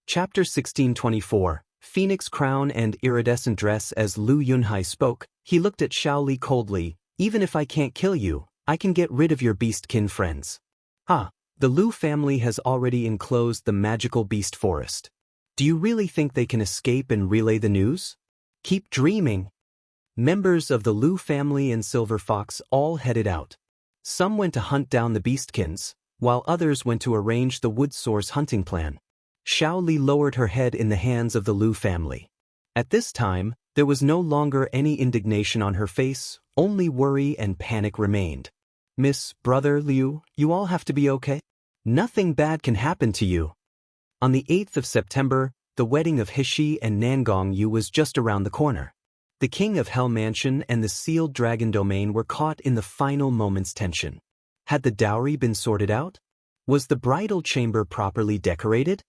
Chapter 1624, Phoenix Crown and Iridescent Dress. As Lu Yunhai spoke, he looked at Xiao Li coldly. Even if I can't kill you, I can get rid of your beastkin friends. The Lu family has already enclosed the magical beast forest. Do you really think they can escape and relay the news? Keep dreaming. Members of the Lu family and Silver Fox all headed out. Some went to hunt down the beastkins, while others went to arrange the wood source hunting plan. Xiao Li lowered her head in the hands of the Lu family. At this time, there was no longer any indignation on her face, only worry and panic remained. Miss, Brother Liu, you all have to be okay? Nothing bad can happen to you. On the 8th of September, the wedding of Hishi and Nangong Yu was just around the corner. The King of Hell Mansion and the Sealed Dragon Domain were caught in the final moment's tension. Had the dowry been sorted out? Was the bridal chamber properly decorated?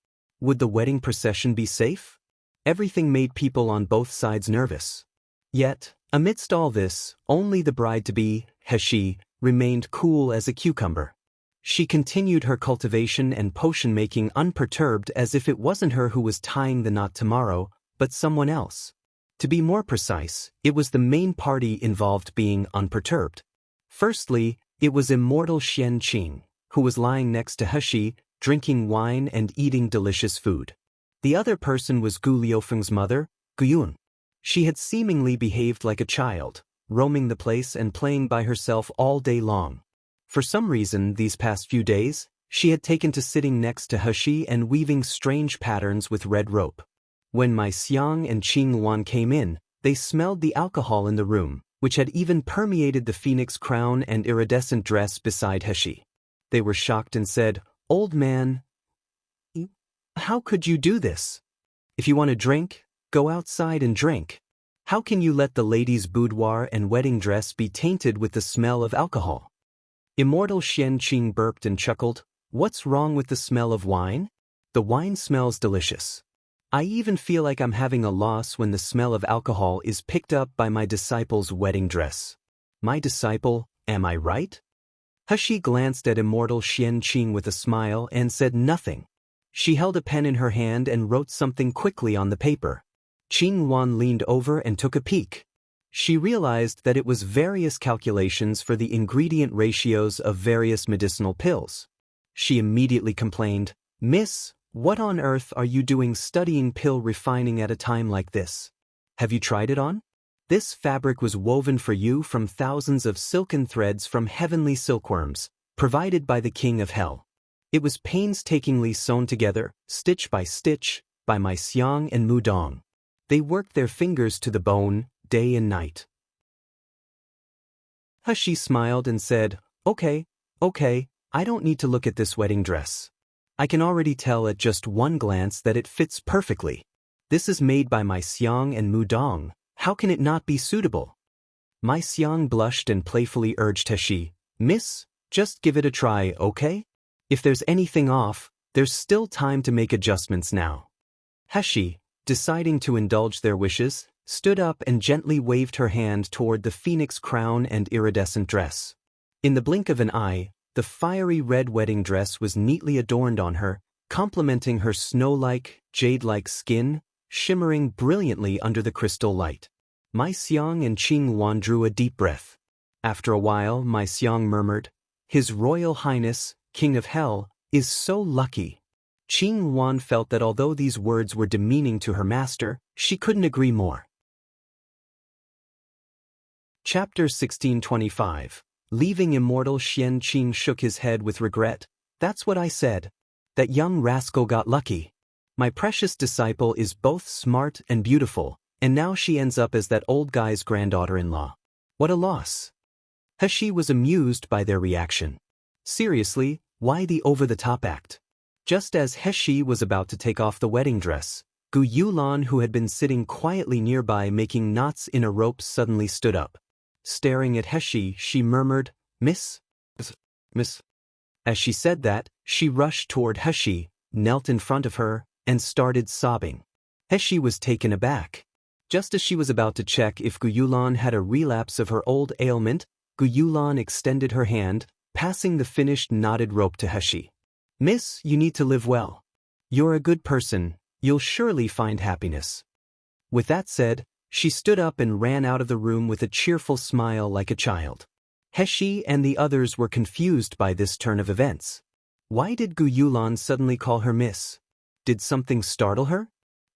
Would the wedding procession be safe? Everything made people on both sides nervous. Yet, amidst all this, only the bride-to-be, Hishi, remained cool as a cucumber. She continued her cultivation and potion-making unperturbed, as if it wasn't her who was tying the knot tomorrow, but someone else. To be more precise, it was the main party involved being unperturbed. Firstly, it was immortal Xian Qing, who was lying next to Hishi, drinking wine and eating delicious food. The other person was Gu Liufeng's mother, Gu Yun. She had seemingly behaved like a child, roaming the place and playing by herself all day long. For some reason these past few days, she had taken to sitting next to Hishi and weaving strange patterns with red rope. When Mai Xiang and Qing Wan came in, they smelled the alcohol in the room, which had even permeated the phoenix crown and iridescent dress beside Hishi. They were shocked and said, "Old man, how could you do this? If you want to drink, go outside and drink. How can you let the lady's boudoir and wedding dress be tainted with the smell of alcohol?" Immortal Xian Qing burped and chuckled. "What's wrong with the smell of wine? The wine smells delicious. I even feel like I'm having a loss when the smell of alcohol is picked up by my disciple's wedding dress. My disciple, am I right?" Hishi glanced at immortal Xian Qing with a smile and said nothing. She held a pen in her hand and wrote something quickly on the paper. Qing Wan leaned over and took a peek. She realized that it was various calculations for the ingredient ratios of various medicinal pills. She immediately complained, "Miss, what on earth are you doing studying pill refining at a time like this? Have you tried it on? This fabric was woven for you from thousands of silken threads from heavenly silkworms, provided by the King of Hell. It was painstakingly sewn together, stitch by stitch, by Mai Xiang and Mu Dong. They worked their fingers to the bone, day and night." Hishi smiled and said, Okay, I don't need to look at this wedding dress. I can already tell at just one glance that it fits perfectly. This is made by Mai Xiang and Mu Dong. How can it not be suitable?" Mai Xiang blushed and playfully urged Hishi, "Miss, just give it a try, okay? If there's anything off, there's still time to make adjustments now." Hishi, deciding to indulge their wishes, stood up and gently waved her hand toward the phoenix crown and iridescent dress. In the blink of an eye, the fiery red wedding dress was neatly adorned on her, complementing her snow-like, jade-like skin, shimmering brilliantly under the crystal light. Mai Xiang and Qing Wan drew a deep breath. After a while, Mai Xiang murmured, "His Royal Highness, King of Hell, is so lucky." Qing Wan felt that although these words were demeaning to her master, she couldn't agree more. Chapter 1625. Leaving immortal Xian Qing shook his head with regret. "That's what I said. That young rascal got lucky. My precious disciple is both smart and beautiful, and now she ends up as that old guy's granddaughter-in-law. What a loss." Hishi was amused by their reaction. Seriously, why the over-the-top act? Just as Hishi was about to take off the wedding dress, Gu Yulan, who had been sitting quietly nearby making knots in a rope, suddenly stood up. Staring at Hishi, she murmured, Miss. As she said that, she rushed toward Hishi, knelt in front of her, and started sobbing. Hishi was taken aback. Just as she was about to check if Gu Yulan had a relapse of her old ailment, Gu Yulan extended her hand, passing the finished knotted rope to Hishi. "Miss, you need to live well. You're a good person, You'll surely find happiness." With that said, she stood up and ran out of the room with a cheerful smile like a child. Heshi and the others were confused by this turn of events. Why did Gu Yulan suddenly call her miss? Did something startle her?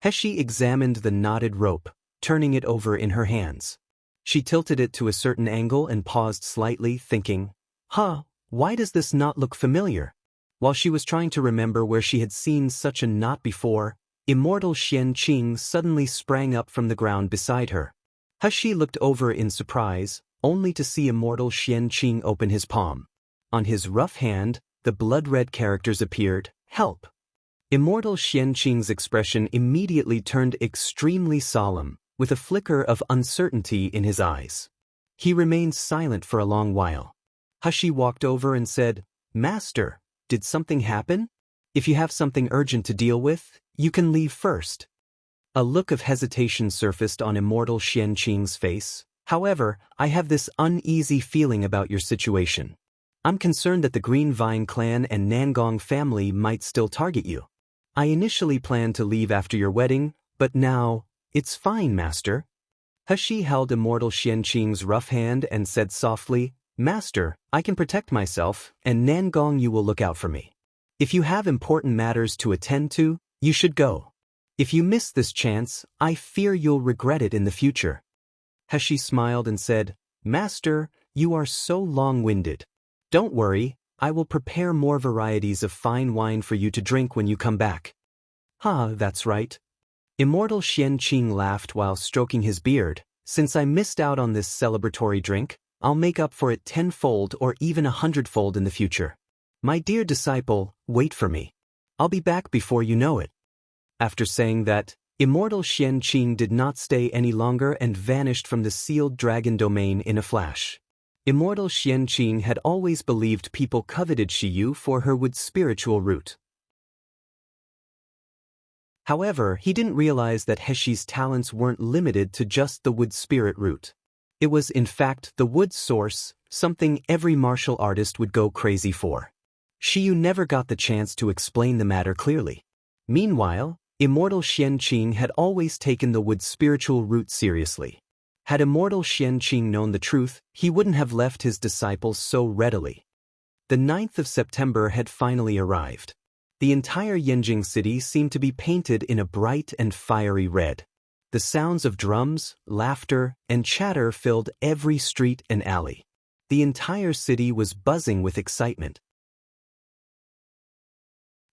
Heshi examined the knotted rope, turning it over in her hands. She tilted it to a certain angle and paused slightly, thinking, why does this knot look familiar? While she was trying to remember where she had seen such a knot before, Immortal Xian Qing suddenly sprang up from the ground beside her. Heshi looked over in surprise, only to see Immortal Xian Qing open his palm. On his rough hand, the blood-red characters appeared, "Help." Immortal Xian Qing's expression immediately turned extremely solemn, with a flicker of uncertainty in his eyes. He remained silent for a long while. Heshi walked over and said, "Master, did something happen? If you have something urgent to deal with, you can leave first." A look of hesitation surfaced on Immortal Xian Qing's face. "However, I have this uneasy feeling about your situation. I'm concerned that the Green Vine clan and Nangong family might still target you. I initially planned to leave after your wedding, but now, it's fine, Master." Heshi held Immortal Xian Qing's rough hand and said softly, "Master, I can protect myself, and Nangong you will look out for me. If you have important matters to attend to, you should go. If you miss this chance, I fear you'll regret it in the future." Heshi smiled and said, "Master, you are so long-winded. Don't worry, I will prepare more varieties of fine wine for you to drink when you come back." That's right." Immortal Xian Qing laughed while stroking his beard. "Since I missed out on this celebratory drink, I'll make up for it tenfold or even 100-fold in the future. My dear disciple, wait for me. I'll be back before you know it." After saying that, Immortal Xian Qing did not stay any longer and vanished from the sealed dragon domain in a flash. Immortal Xian Qing had always believed people coveted Shiyu for her wood spiritual root. However, he didn't realize that Heshi's talents weren't limited to just the wood spirit root. It was, in fact, the wood source, something every martial artist would go crazy for. Shiyu never got the chance to explain the matter clearly. Meanwhile, Immortal Xian Qing had always taken the wood spiritual root seriously. Had Immortal Xian Qing known the truth, he wouldn't have left his disciples so readily. The 9th of September had finally arrived. The entire Yanjing city seemed to be painted in a bright and fiery red. The sounds of drums, laughter, and chatter filled every street and alley. The entire city was buzzing with excitement.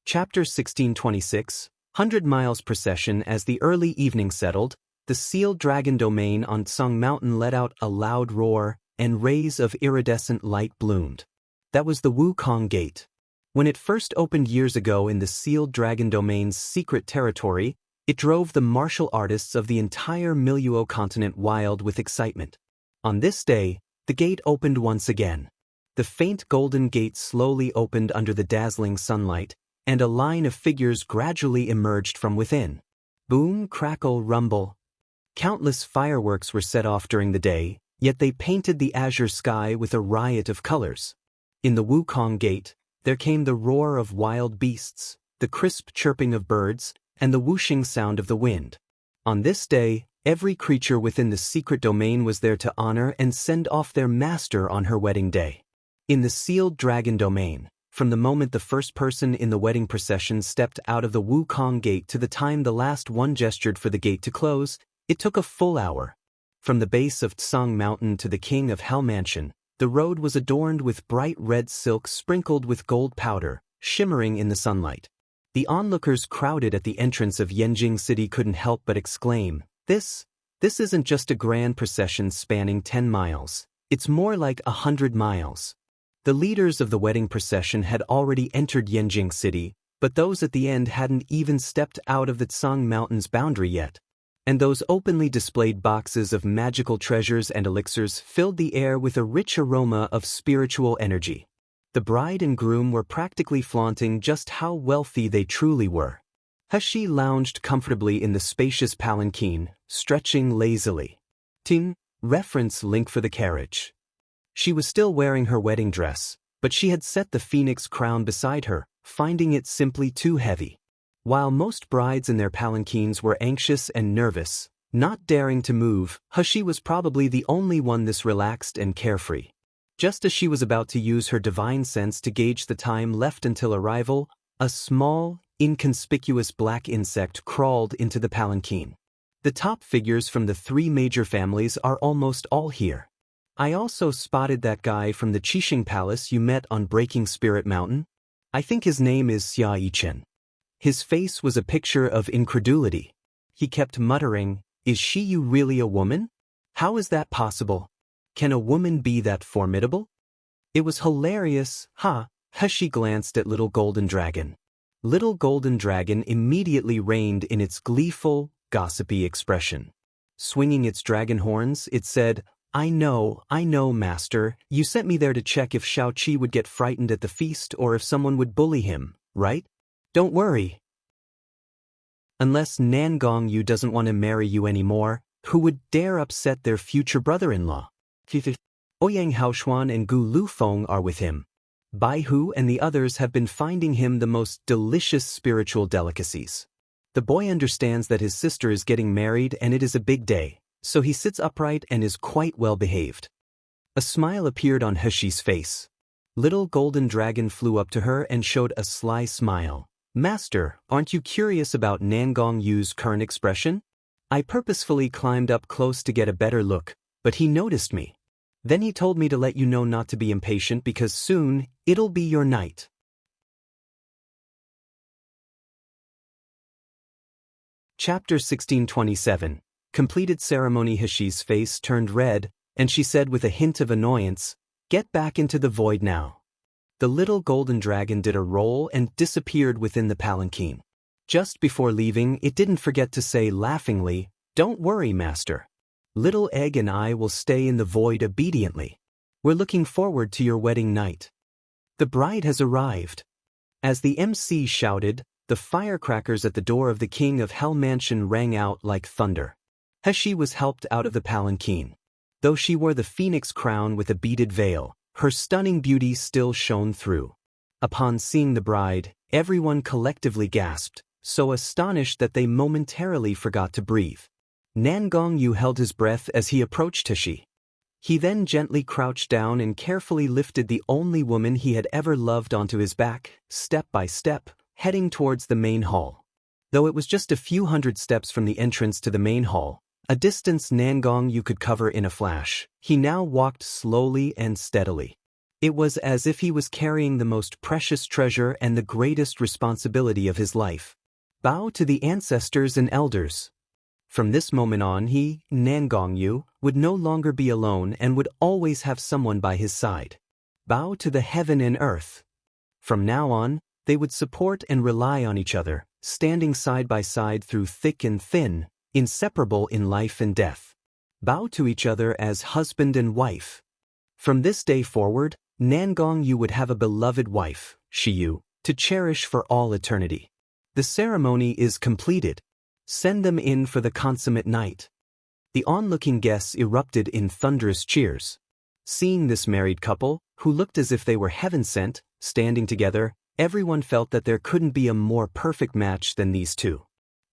Chapter 1626, 100 Miles Procession. As the early evening settled, the sealed dragon domain on Tsang Mountain let out a loud roar, and rays of iridescent light bloomed. That was the Wukong Gate. When it first opened years ago in the sealed dragon domain's secret territory, it drove the martial artists of the entire Miluo continent wild with excitement. On this day, the gate opened once again. The faint golden gate slowly opened under the dazzling sunlight, and a line of figures gradually emerged from within. Boom, crackle, rumble. Countless fireworks were set off during the day, yet they painted the azure sky with a riot of colors. In the Wukong Gate, there came the roar of wild beasts, the crisp chirping of birds, and the whooshing sound of the wind. On this day, every creature within the secret domain was there to honor and send off their master on her wedding day. In the sealed dragon domain, from the moment the first person in the wedding procession stepped out of the Wukong Gate to the time the last one gestured for the gate to close, it took a full hour. From the base of Tsang Mountain to the King of Hell Mansion, the road was adorned with bright red silk sprinkled with gold powder, shimmering in the sunlight. The onlookers crowded at the entrance of Yanjing City couldn't help but exclaim, This isn't just a grand procession spanning 10 miles, it's more like 100 miles. The leaders of the wedding procession had already entered Yanjing City, but those at the end hadn't even stepped out of the Tsang Mountain's boundary yet. And those openly displayed boxes of magical treasures and elixirs filled the air with a rich aroma of spiritual energy. The bride and groom were practically flaunting just how wealthy they truly were. Heshi lounged comfortably in the spacious palanquin, stretching lazily. Ting, reference link for the carriage. She was still wearing her wedding dress, but she had set the phoenix crown beside her, finding it simply too heavy. While most brides in their palanquins were anxious and nervous, not daring to move, Hashi was probably the only one this relaxed and carefree. Just as she was about to use her divine sense to gauge the time left until arrival, a small, inconspicuous black insect crawled into the palanquin. The top figures from the 3 major families are almost all here. I also spotted that guy from the Qixing Palace you met on Breaking Spirit Mountain. I think his name is Xia Yichen. His face was a picture of incredulity. He kept muttering, "Is she really a woman? How is that possible? Can a woman be that formidable?" It was hilarious, huh? Hashi glanced at Little Golden Dragon. Little Golden Dragon immediately reined in its gleeful, gossipy expression. Swinging its dragon horns, it said, I know, master, you sent me there to check if Shao-Chi would get frightened at the feast or if someone would bully him, right? Don't worry. Unless Nangong Yu doesn't want to marry you anymore, who would dare upset their future brother-in-law? Ouyang Haoshuan and Gu Lufeng are with him. Bai Hu and the others have been finding him the most delicious spiritual delicacies. The boy understands that his sister is getting married and it is a big day, so he sits upright and is quite well behaved. A smile appeared on Hashi's face. Little Golden Dragon flew up to her and showed a sly smile. Master, aren't you curious about Nangong Yu's current expression? I purposefully climbed up close to get a better look, but he noticed me. Then he told me to let you know not to be impatient because soon, it'll be your night. Chapter 1627. Completed ceremony. Hashi's face turned red, and she said with a hint of annoyance, Get back into the void now. The little golden dragon did a roll and disappeared within the palanquin. Just before leaving, it didn't forget to say laughingly, Don't worry, master. Little Egg and I will stay in the void obediently. We're looking forward to your wedding night. The bride has arrived. As the MC shouted, the firecrackers at the door of the King of Hell Mansion rang out like thunder. Hashi was helped out of the palanquin. Though she wore the phoenix crown with a beaded veil, her stunning beauty still shone through. Upon seeing the bride, everyone collectively gasped, so astonished that they momentarily forgot to breathe. Nangong Yu held his breath as he approached Hashi. He then gently crouched down and carefully lifted the only woman he had ever loved onto his back, step by step, heading towards the main hall. Though it was just a few hundred steps from the entrance to the main hall, a distance Nangong Yu could cover in a flash, he now walked slowly and steadily. It was as if he was carrying the most precious treasure and the greatest responsibility of his life. Bow to the ancestors and elders. From this moment on he, Nangong Yu, would no longer be alone and would always have someone by his side. Bow to the heaven and earth. From now on, they would support and rely on each other, standing side by side through thick and thin, inseparable in life and death. Bow to each other as husband and wife. From this day forward, Nangong Yu would have a beloved wife, Shiyu, to cherish for all eternity. The ceremony is completed. Send them in for the consummate night. The onlooking guests erupted in thunderous cheers. Seeing this married couple, who looked as if they were heaven-sent, standing together, everyone felt that there couldn't be a more perfect match than these two.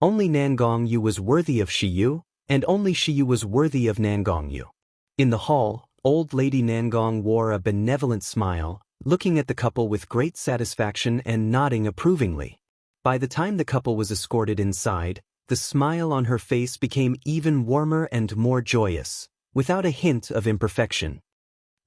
Only Nangong Yu was worthy of Shiyu, and only Shiyu was worthy of Nangong Yu. In the hall, old lady Nangong wore a benevolent smile, looking at the couple with great satisfaction and nodding approvingly. By the time the couple was escorted inside, the smile on her face became even warmer and more joyous, without a hint of imperfection.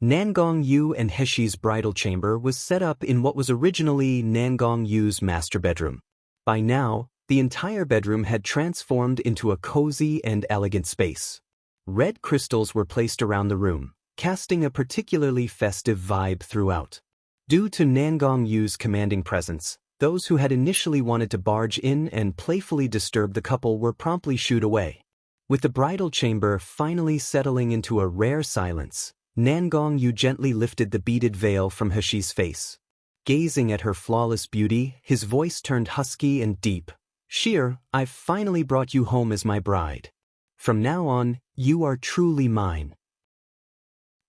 Nangong Yu and Hashi's bridal chamber was set up in what was originally Nangong Yu's master bedroom. By now, the entire bedroom had transformed into a cozy and elegant space. Red crystals were placed around the room, casting a particularly festive vibe throughout. Due to Nangong Yu's commanding presence, those who had initially wanted to barge in and playfully disturb the couple were promptly shooed away. With the bridal chamber finally settling into a rare silence, Nangong Yu gently lifted the beaded veil from Hashi's face. Gazing at her flawless beauty, his voice turned husky and deep. Shir, I've finally brought you home as my bride. From now on, you are truly mine.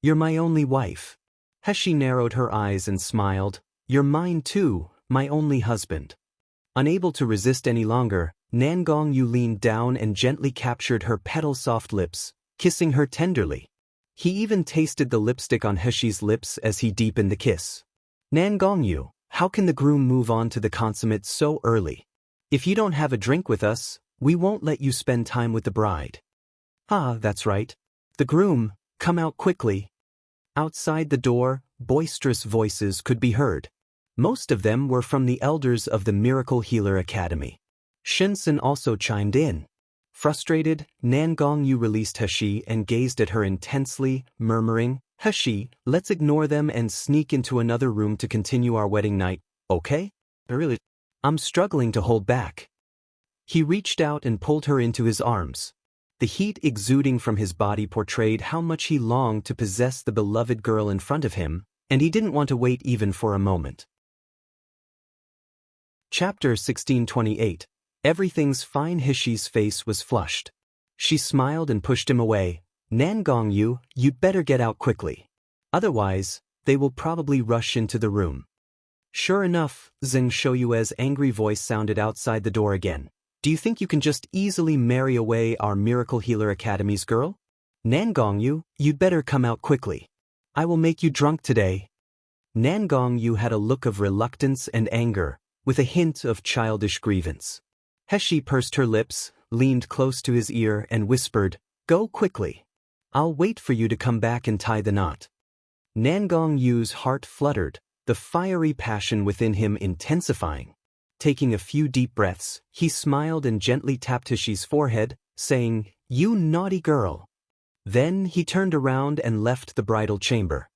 You're my only wife. Hashi narrowed her eyes and smiled. You're mine too, my only husband. Unable to resist any longer, Nan Gongyu leaned down and gently captured her petal-soft lips, kissing her tenderly. He even tasted the lipstick on Heshi's lips as he deepened the kiss. Nan Gongyu, how can the groom move on to the consummate so early? If you don't have a drink with us, we won't let you spend time with the bride. Ah, that's right. The groom, come out quickly. Outside the door, boisterous voices could be heard. Most of them were from the elders of the Miracle Healer Academy. Shinsen also chimed in. Frustrated, Nan Gongyu released Heshi and gazed at her intensely, murmuring, Heshi, let's ignore them and sneak into another room to continue our wedding night, okay? Really? I'm struggling to hold back. He reached out and pulled her into his arms. The heat exuding from his body portrayed how much he longed to possess the beloved girl in front of him, and he didn't want to wait even for a moment. Chapter 1628. Everything's fine. Hishi's face was flushed. She smiled and pushed him away. Nan Gongyu, you'd better get out quickly. Otherwise, they will probably rush into the room. Sure enough, Zheng Shouyue's angry voice sounded outside the door again. Do you think you can just easily marry away our Miracle Healer Academy's girl? Nan Gongyu, you'd better come out quickly. I will make you drunk today. Nan Gongyu had a look of reluctance and anger, with a hint of childish grievance. Heshi pursed her lips, leaned close to his ear and whispered, Go quickly. I'll wait for you to come back and tie the knot. Nan Gongyu's heart fluttered, the fiery passion within him intensifying. Taking a few deep breaths, he smiled and gently tapped Heshi's forehead, saying, You naughty girl. Then he turned around and left the bridal chamber.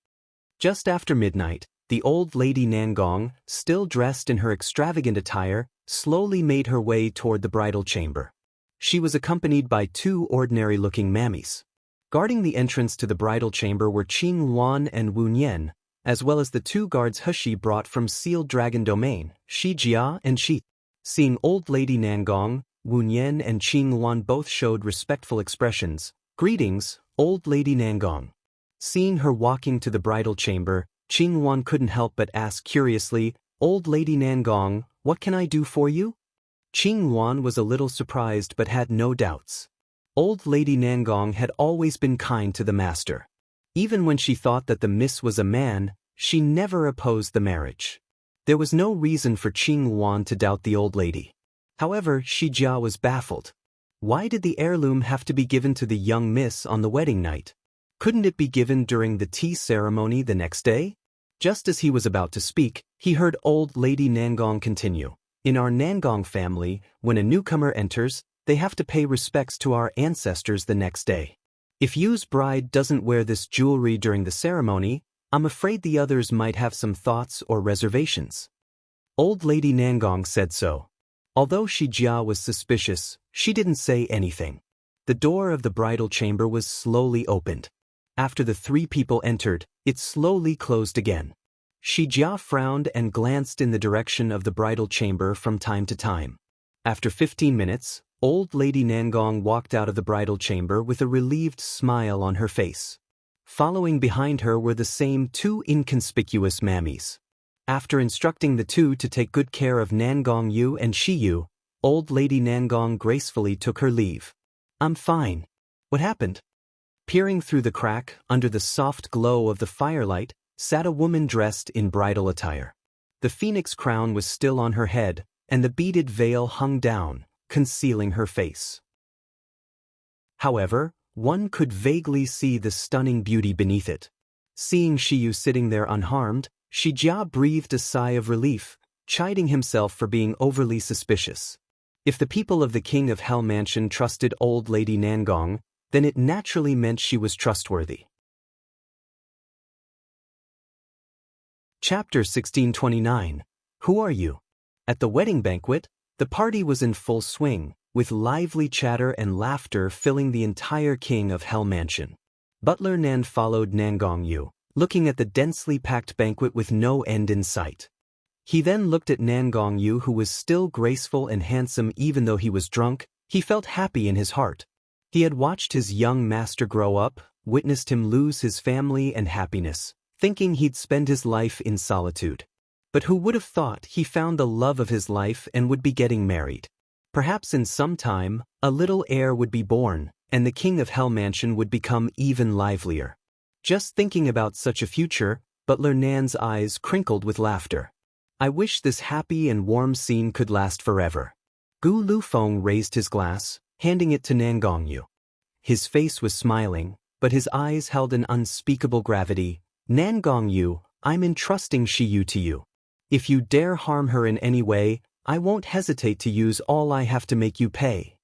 Just after midnight, the old lady Nan Gong, still dressed in her extravagant attire, slowly made her way toward the bridal chamber. She was accompanied by two ordinary-looking mammies. Guarding the entrance to the bridal chamber were Qing Luan and Wu Nian, as well as the two guards Heshi brought from Sealed Dragon Domain, Shi Jia and Shi. Seeing old lady Nan Gong, Wu Nian and Qing Luan both showed respectful expressions. Greetings, old lady Nan Gong. Seeing her walking to the bridal chamber, Qing Luan couldn't help but ask curiously, Old lady Nan Gong, what can I do for you? Qing Luan was a little surprised but had no doubts. Old lady Nan Gong had always been kind to the master. Even when she thought that the miss was a man, she never opposed the marriage. There was no reason for Qing Luan to doubt the old lady. However, Shi Jia was baffled. Why did the heirloom have to be given to the young miss on the wedding night? Couldn't it be given during the tea ceremony the next day? Just as he was about to speak, he heard old lady Nan Gong continue. In our Nan Gong family, when a newcomer enters, they have to pay respects to our ancestors the next day. If Yu's bride doesn't wear this jewelry during the ceremony, I'm afraid the others might have some thoughts or reservations. Old lady Nan Gong said so. Although Shi Jia was suspicious, she didn't say anything. The door of the bridal chamber was slowly opened. After the three people entered, it slowly closed again. Shi Jia frowned and glanced in the direction of the bridal chamber from time to time. After 15 minutes, old lady Nan Gong walked out of the bridal chamber with a relieved smile on her face. Following behind her were the same two inconspicuous mammies. After instructing the two to take good care of Nan Gongyu and Shi Yu, old lady Nan Gong gracefully took her leave. I'm fine. What happened? Peering through the crack, under the soft glow of the firelight, sat a woman dressed in bridal attire. The phoenix crown was still on her head, and the beaded veil hung down, concealing her face. However, one could vaguely see the stunning beauty beneath it. Seeing Shiyu sitting there unharmed, Shi Jia breathed a sigh of relief, chiding himself for being overly suspicious. If the people of the King of Hell Mansion trusted old lady Nan Gong, then it naturally meant she was trustworthy. Chapter 1629. Who are you? At the wedding banquet, the party was in full swing, with lively chatter and laughter filling the entire King of Hell Mansion. Butler Nan followed Nan Gongyu, looking at the densely packed banquet with no end in sight. He then looked at Nan Gongyu, who was still graceful and handsome even though he was drunk. He felt happy in his heart. He had watched his young master grow up, witnessed him lose his family and happiness, thinking he'd spend his life in solitude. But who would have thought he found the love of his life and would be getting married? Perhaps in some time, a little heir would be born, and the king of Hell Mansion would become even livelier. Just thinking about such a future, Butler Nan's eyes crinkled with laughter. I wish this happy and warm scene could last forever. Gu Lufeng raised his glass, handing it to Nan Gongyu. His face was smiling, but his eyes held an unspeakable gravity. Nan Gongyu, I'm entrusting Shiyu to you. If you dare harm her in any way, I won't hesitate to use all I have to make you pay.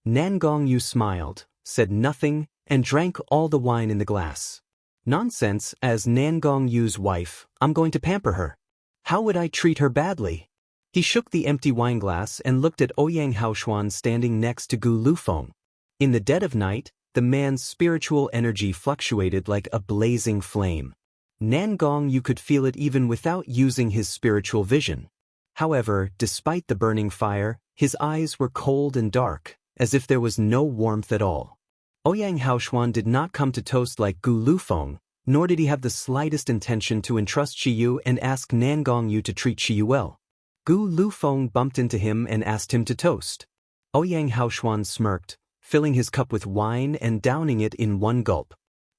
Nan Gongyu smiled, said nothing, and drank all the wine in the glass. Nonsense, as Nan Gongyu's wife, I'm going to pamper her. How would I treat her badly? He shook the empty wineglass and looked at Ouyang Haoshuan standing next to Gu Lufeng. In the dead of night, the man's spiritual energy fluctuated like a blazing flame. Nan Gongyu could feel it even without using his spiritual vision. However, despite the burning fire, his eyes were cold and dark, as if there was no warmth at all. Ouyang Haoshuan did not come to toast like Gu Lufeng, nor did he have the slightest intention to entrust Shiyu and ask Nan Gongyu to treat Shiyu well. Gu Lufeng bumped into him and asked him to toast. Ouyang Haoshuan smirked, filling his cup with wine and downing it in one gulp.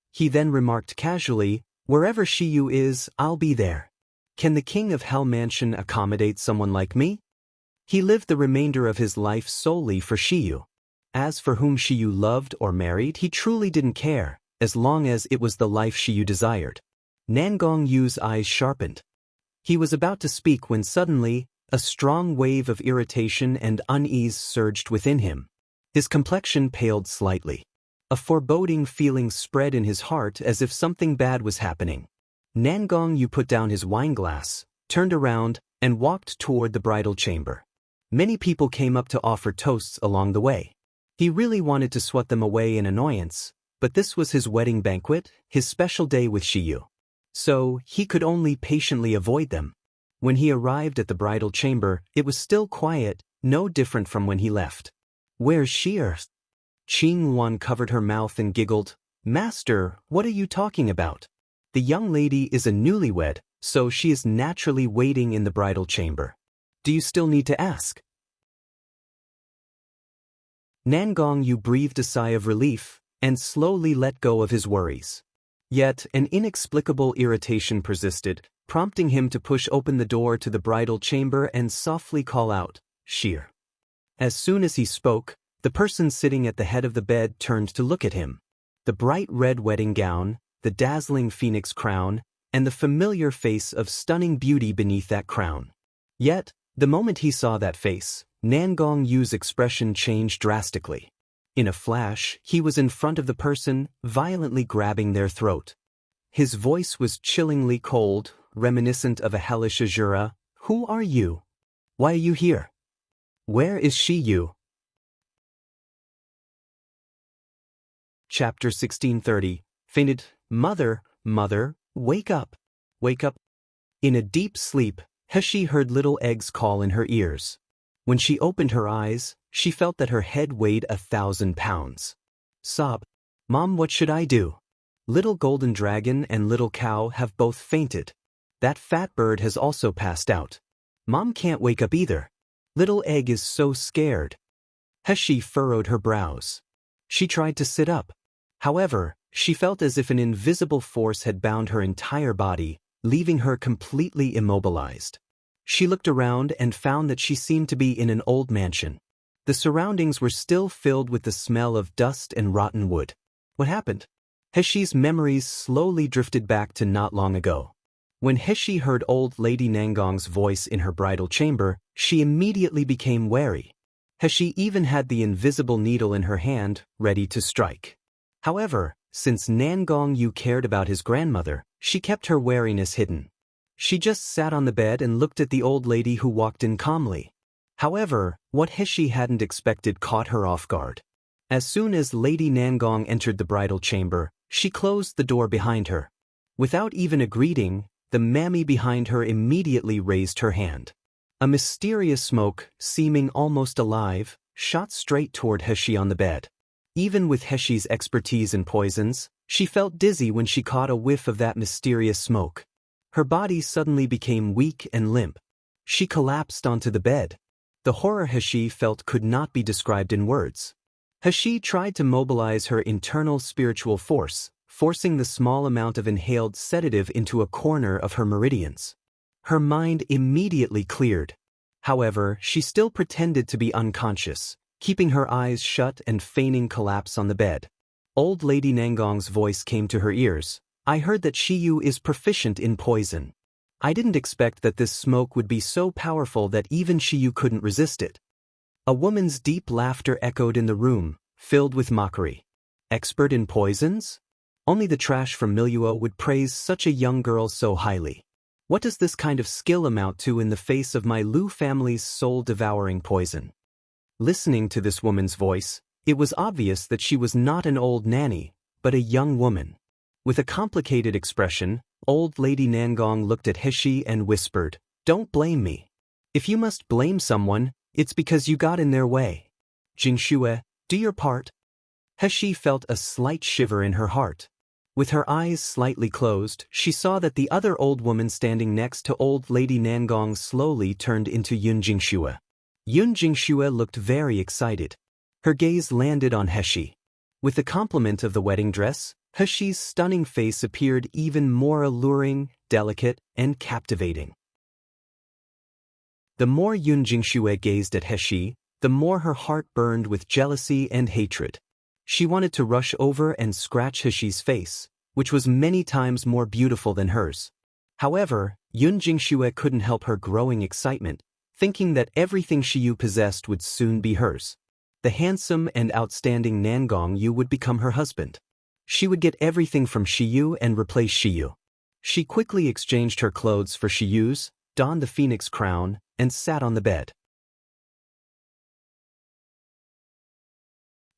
He then remarked casually, "Wherever Shiyu is, I'll be there. Can the king of Hell Mansion accommodate someone like me?" He lived the remainder of his life solely for Shiyu. As for whom Shiyu loved or married, he truly didn't care, as long as it was the life Shiyu desired. Nan Gongyu's eyes sharpened. He was about to speak when suddenly, a strong wave of irritation and unease surged within him. His complexion paled slightly. A foreboding feeling spread in his heart as if something bad was happening. Nan Gongyu put down his wineglass, turned around, and walked toward the bridal chamber. Many people came up to offer toasts along the way. He really wanted to swat them away in annoyance, but this was his wedding banquet, his special day with Shiyu. So, he could only patiently avoid them. When he arrived at the bridal chamber, it was still quiet, no different from when he left. "Where's Shiyu?" Qing Wan covered her mouth and giggled. "Master, what are you talking about? The young lady is a newlywed, so she is naturally waiting in the bridal chamber. Do you still need to ask?" Nan Gongyu breathed a sigh of relief, and slowly let go of his worries. Yet, an inexplicable irritation persisted, prompting him to push open the door to the bridal chamber and softly call out, "Shiyu." As soon as he spoke, the person sitting at the head of the bed turned to look at him. The bright red wedding gown, the dazzling phoenix crown, and the familiar face of stunning beauty beneath that crown. Yet, the moment he saw that face, Nan Gongyu's expression changed drastically. In a flash, he was in front of the person, violently grabbing their throat. His voice was chillingly cold, reminiscent of a hellish Azura. "Who are you? Why are you here? Where is Shiyu?" Chapter 1630. Fainted. Mother, wake up. Wake up. In a deep sleep, Heshi heard little eggs call in her ears. When she opened her eyes, she felt that her head weighed 1,000 pounds. Sob. "Mom, what should I do? Little golden dragon and little cow have both fainted. That fat bird has also passed out. Mom can't wake up either. Little egg is so scared." Heshi furrowed her brows. She tried to sit up. However, she felt as if an invisible force had bound her entire body, leaving her completely immobilized. She looked around and found that she seemed to be in an old mansion. The surroundings were still filled with the smell of dust and rotten wood. What happened? Heshi's memories slowly drifted back to not long ago. When Heshi heard old Lady Nangong's voice in her bridal chamber, she immediately became wary. Heshi even had the invisible needle in her hand, ready to strike. However, since Nan Gongyu cared about his grandmother, she kept her wariness hidden. She just sat on the bed and looked at the old lady who walked in calmly. However, what Heshi hadn't expected caught her off guard. As soon as Lady Nangong entered the bridal chamber, she closed the door behind her. Without even a greeting, the mammy behind her immediately raised her hand. A mysterious smoke, seeming almost alive, shot straight toward Heshi on the bed. Even with Heshi's expertise in poisons, she felt dizzy when she caught a whiff of that mysterious smoke. Her body suddenly became weak and limp. She collapsed onto the bed. The horror He felt could not be described in words. He tried to mobilize her internal spiritual force, forcing the small amount of inhaled sedative into a corner of her meridians. Her mind immediately cleared. However, she still pretended to be unconscious, keeping her eyes shut and feigning collapse on the bed. Old Lady Nangong's voice came to her ears. I heard that Shiyu is proficient in poison. I didn't expect that this smoke would be so powerful that even Shiyu couldn't resist it. A woman's deep laughter echoed in the room, filled with mockery. Expert in poisons? Only the trash from Miluo would praise such a young girl so highly. What does this kind of skill amount to in the face of my Lu family's soul-devouring poison? Listening to this woman's voice, it was obvious that she was not an old nanny, but a young woman. With a complicated expression, Old Lady Nangong looked at He and whispered, "Don't blame me. If you must blame someone, it's because you got in their way. Jingxue, do your part." He felt a slight shiver in her heart. With her eyes slightly closed, she saw that the other old woman standing next to Old Lady Nangong slowly turned into Yun Jingxue. Yun Jingxue looked very excited. Her gaze landed on He. With the compliment of the wedding dress, He's stunning face appeared even more alluring, delicate, and captivating. The more Yun Jingxue gazed at He, the more her heart burned with jealousy and hatred. She wanted to rush over and scratch He's face, which was many times more beautiful than hers. However, Yun Jingxue couldn't help her growing excitement, thinking that everything Shiyu possessed would soon be hers. The handsome and outstanding Nangong Yu would become her husband. She would get everything from Shiyu and replace Shiyu. She quickly exchanged her clothes for Shiyu's, donned the phoenix crown, and sat on the bed.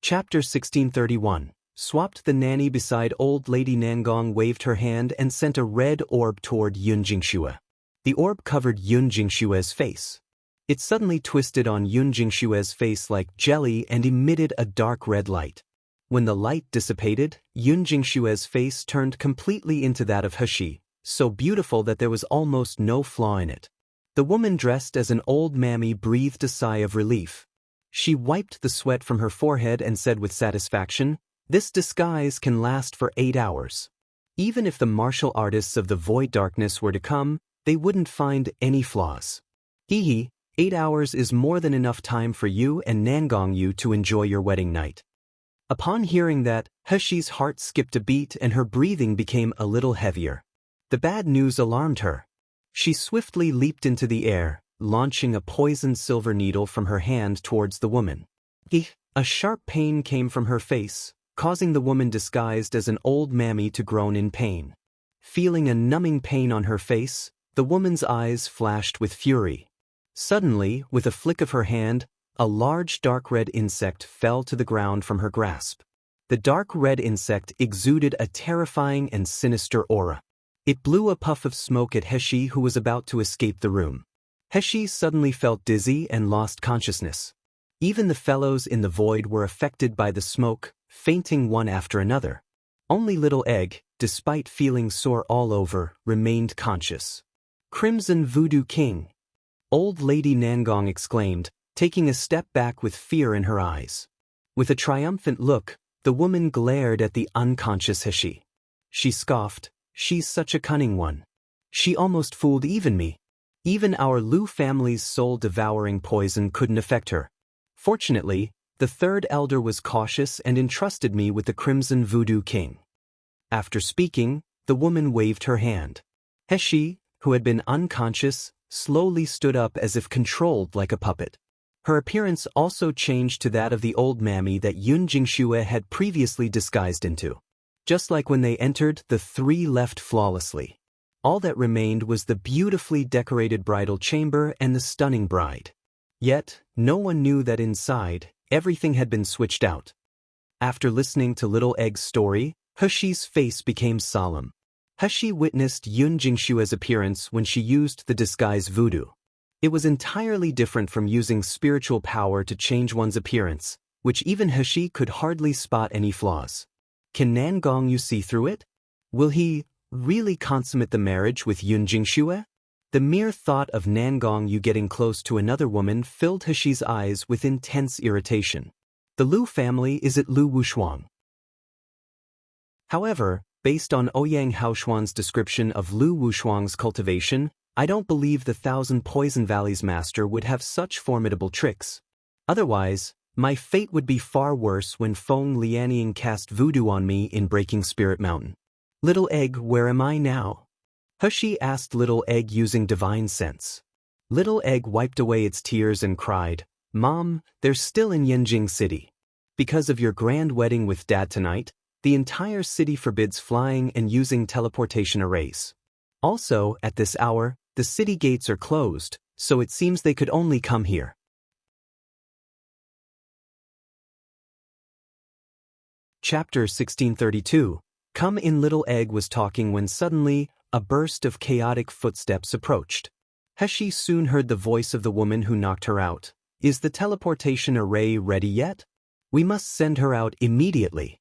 Chapter 1631. Swapped the nanny beside Old Lady Nangong waved her hand and sent a red orb toward Yun Jingxue. The orb covered Yun Jingxue's face. It suddenly twisted on Yun Jingxue's face like jelly and emitted a dark red light. When the light dissipated, Yun Jingxue's face turned completely into that of He, so beautiful that there was almost no flaw in it. The woman dressed as an old mammy breathed a sigh of relief. She wiped the sweat from her forehead and said with satisfaction, "This disguise can last for 8 hours. Even if the martial artists of the void darkness were to come, they wouldn't find any flaws. Hee 8 hours is more than enough time for you and Nangong Yu to enjoy your wedding night." Upon hearing that, He's heart skipped a beat and her breathing became a little heavier. The bad news alarmed her. She swiftly leaped into the air, launching a poisoned silver needle from her hand towards the woman. A sharp pain came from her face, causing the woman disguised as an old mammy to groan in pain. Feeling a numbing pain on her face, the woman's eyes flashed with fury. Suddenly, with a flick of her hand, a large dark red insect fell to the ground from her grasp. The dark red insect exuded a terrifying and sinister aura. It blew a puff of smoke at He, who was about to escape the room. He suddenly felt dizzy and lost consciousness. Even the fellows in the void were affected by the smoke, fainting one after another. Only Little Egg, despite feeling sore all over, remained conscious. "Crimson Voodoo King!" Old Lady Nangong exclaimed, taking a step back with fear in her eyes. With a triumphant look, the woman glared at the unconscious He. She scoffed, "She's such a cunning one. She almost fooled even me. Even our Lu family's soul-devouring poison couldn't affect her. Fortunately, the third elder was cautious and entrusted me with the Crimson Voodoo King." After speaking, the woman waved her hand. He, who had been unconscious, slowly stood up as if controlled like a puppet. Her appearance also changed to that of the old mammy that Yun Jingxue had previously disguised into. Just like when they entered, the three left flawlessly. All that remained was the beautifully decorated bridal chamber and the stunning bride. Yet, no one knew that inside, everything had been switched out. After listening to Little Egg's story, He's face became solemn. He witnessed Yun Jingxue's appearance when she used the disguise voodoo. It was entirely different from using spiritual power to change one's appearance, which even He could hardly spot any flaws. Can Nangong Yu see through it? Will he, really consummate the marriage with Yun Jingxue? The mere thought of Nangong Yu getting close to another woman filled Hexi's eyes with intense irritation. The Lu family is at Lu Wushuang. However, based on Ouyang Haoshuan's description of Lu Wushuang's cultivation, I don't believe the Thousand Poison Valleys master would have such formidable tricks. Otherwise, my fate would be far worse when Feng Lianying cast voodoo on me in Breaking Spirit Mountain. Little Egg, where am I now? Hexi asked Little Egg using divine sense. Little Egg wiped away its tears and cried, Mom, they're still in Yanjing City. Because of your grand wedding with Dad tonight, the entire city forbids flying and using teleportation arrays. Also, at this hour, the city gates are closed, so it seems they could only come here. Chapter 1632. Come in. Little Egg was talking when suddenly, a burst of chaotic footsteps approached. Hexi soon heard the voice of the woman who knocked her out. Is the teleportation array ready yet? We must send her out immediately.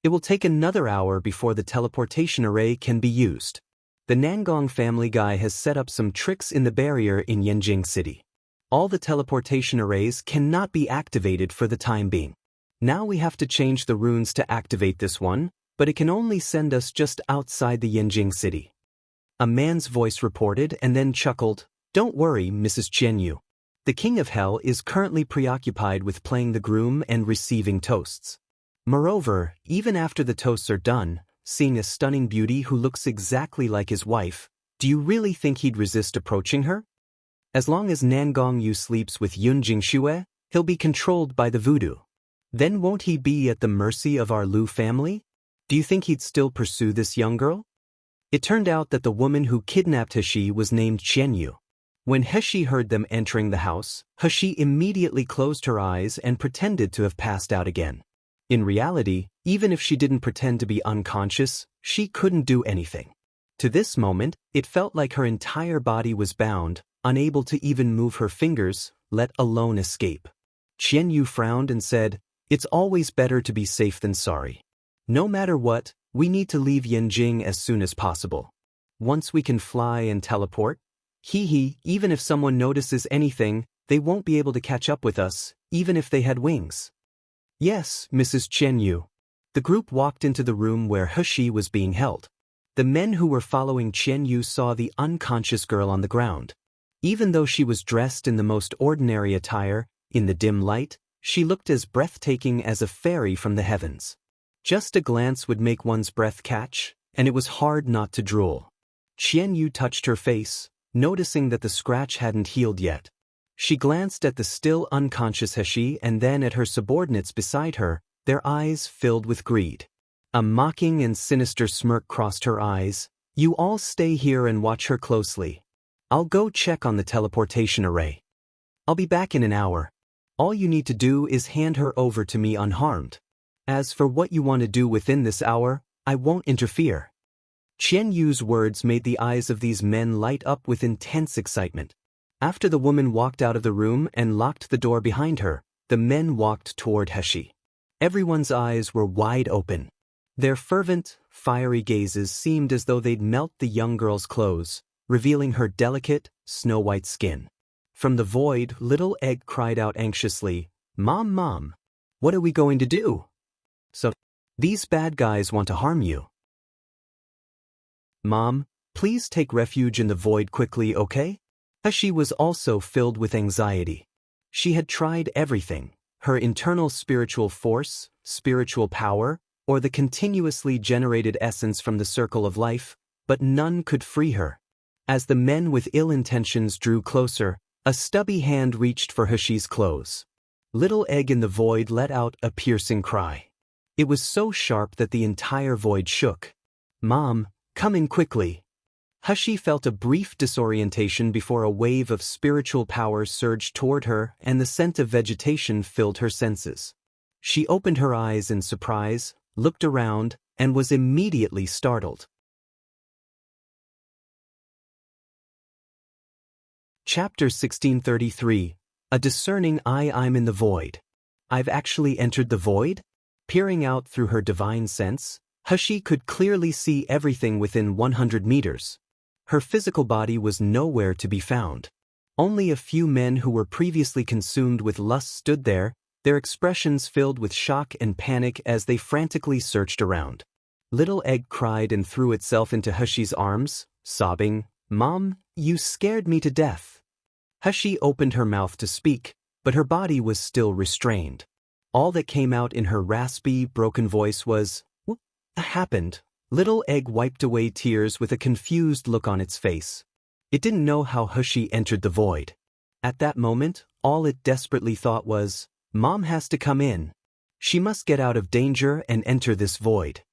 It will take another hour before the teleportation array can be used. The Nangong family guy has set up some tricks in the barrier in Yanjing City. All the teleportation arrays cannot be activated for the time being. Now we have to change the runes to activate this one, but it can only send us just outside the Yanjing City. A man's voice reported and then chuckled, Don't worry, Mrs. Qianyu. The King of Hell is currently preoccupied with playing the groom and receiving toasts. Moreover, even after the toasts are done, seeing a stunning beauty who looks exactly like his wife, do you really think he'd resist approaching her? As long as Nangong Yu sleeps with Yun Jingxue, he'll be controlled by the voodoo. Then won't he be at the mercy of our Lu family? Do you think he'd still pursue this young girl? It turned out that the woman who kidnapped Hexi was named Qianyu. When Hexi heard them entering the house, Hexi immediately closed her eyes and pretended to have passed out again. In reality, even if she didn't pretend to be unconscious, she couldn't do anything. To this moment, it felt like her entire body was bound, unable to even move her fingers, let alone escape. Qianyu frowned and said, It's always better to be safe than sorry. No matter what, we need to leave Yanjing as soon as possible. Once we can fly and teleport, even if someone notices anything, they won't be able to catch up with us, even if they had wings. Yes, Mrs. Qianyu. The group walked into the room where Hexi was being held. The men who were following Qianyu saw the unconscious girl on the ground. Even though she was dressed in the most ordinary attire, in the dim light, she looked as breathtaking as a fairy from the heavens. Just a glance would make one's breath catch, and it was hard not to drool. Qianyu touched her face, noticing that the scratch hadn't healed yet. She glanced at the still unconscious Hexi and then at her subordinates beside her, their eyes filled with greed. A mocking and sinister smirk crossed her eyes. You all stay here and watch her closely. I'll go check on the teleportation array. I'll be back in an hour. All you need to do is hand her over to me unharmed. As for what you want to do within this hour, I won't interfere. Qianyu's words made the eyes of these men light up with intense excitement. After the woman walked out of the room and locked the door behind her, the men walked toward Hexi. Everyone's eyes were wide open. Their fervent, fiery gazes seemed as though they'd melt the young girl's clothes, revealing her delicate, snow-white skin. From the void, Little Egg cried out anxiously, Mom, Mom, what are we going to do? So, these bad guys want to harm you. Mom, please take refuge in the void quickly, okay? Hexi was also filled with anxiety. She had tried everything, her internal spiritual force, spiritual power, or the continuously generated essence from the circle of life, but none could free her. As the men with ill intentions drew closer, a stubby hand reached for Hexi's clothes. Little Egg in the void let out a piercing cry. It was so sharp that the entire void shook. Mom, come in quickly. Hexi felt a brief disorientation before a wave of spiritual power surged toward her and the scent of vegetation filled her senses. She opened her eyes in surprise, looked around, and was immediately startled. Chapter 1633. A discerning eye. I'm in the void. I've actually entered the void? Peering out through her divine sense, Hushi could clearly see everything within 100 meters. Her physical body was nowhere to be found. Only a few men who were previously consumed with lust stood there, their expressions filled with shock and panic as they frantically searched around. Little Egg cried and threw itself into Hushi's arms, sobbing, "Mom, you scared me to death." Hushi opened her mouth to speak, but her body was still restrained. All that came out in her raspy, broken voice was, "What happened?" Little Egg wiped away tears with a confused look on its face. It didn't know how Hushi entered the void. At that moment, all it desperately thought was, "Mom has to come in. She must get out of danger and enter this void."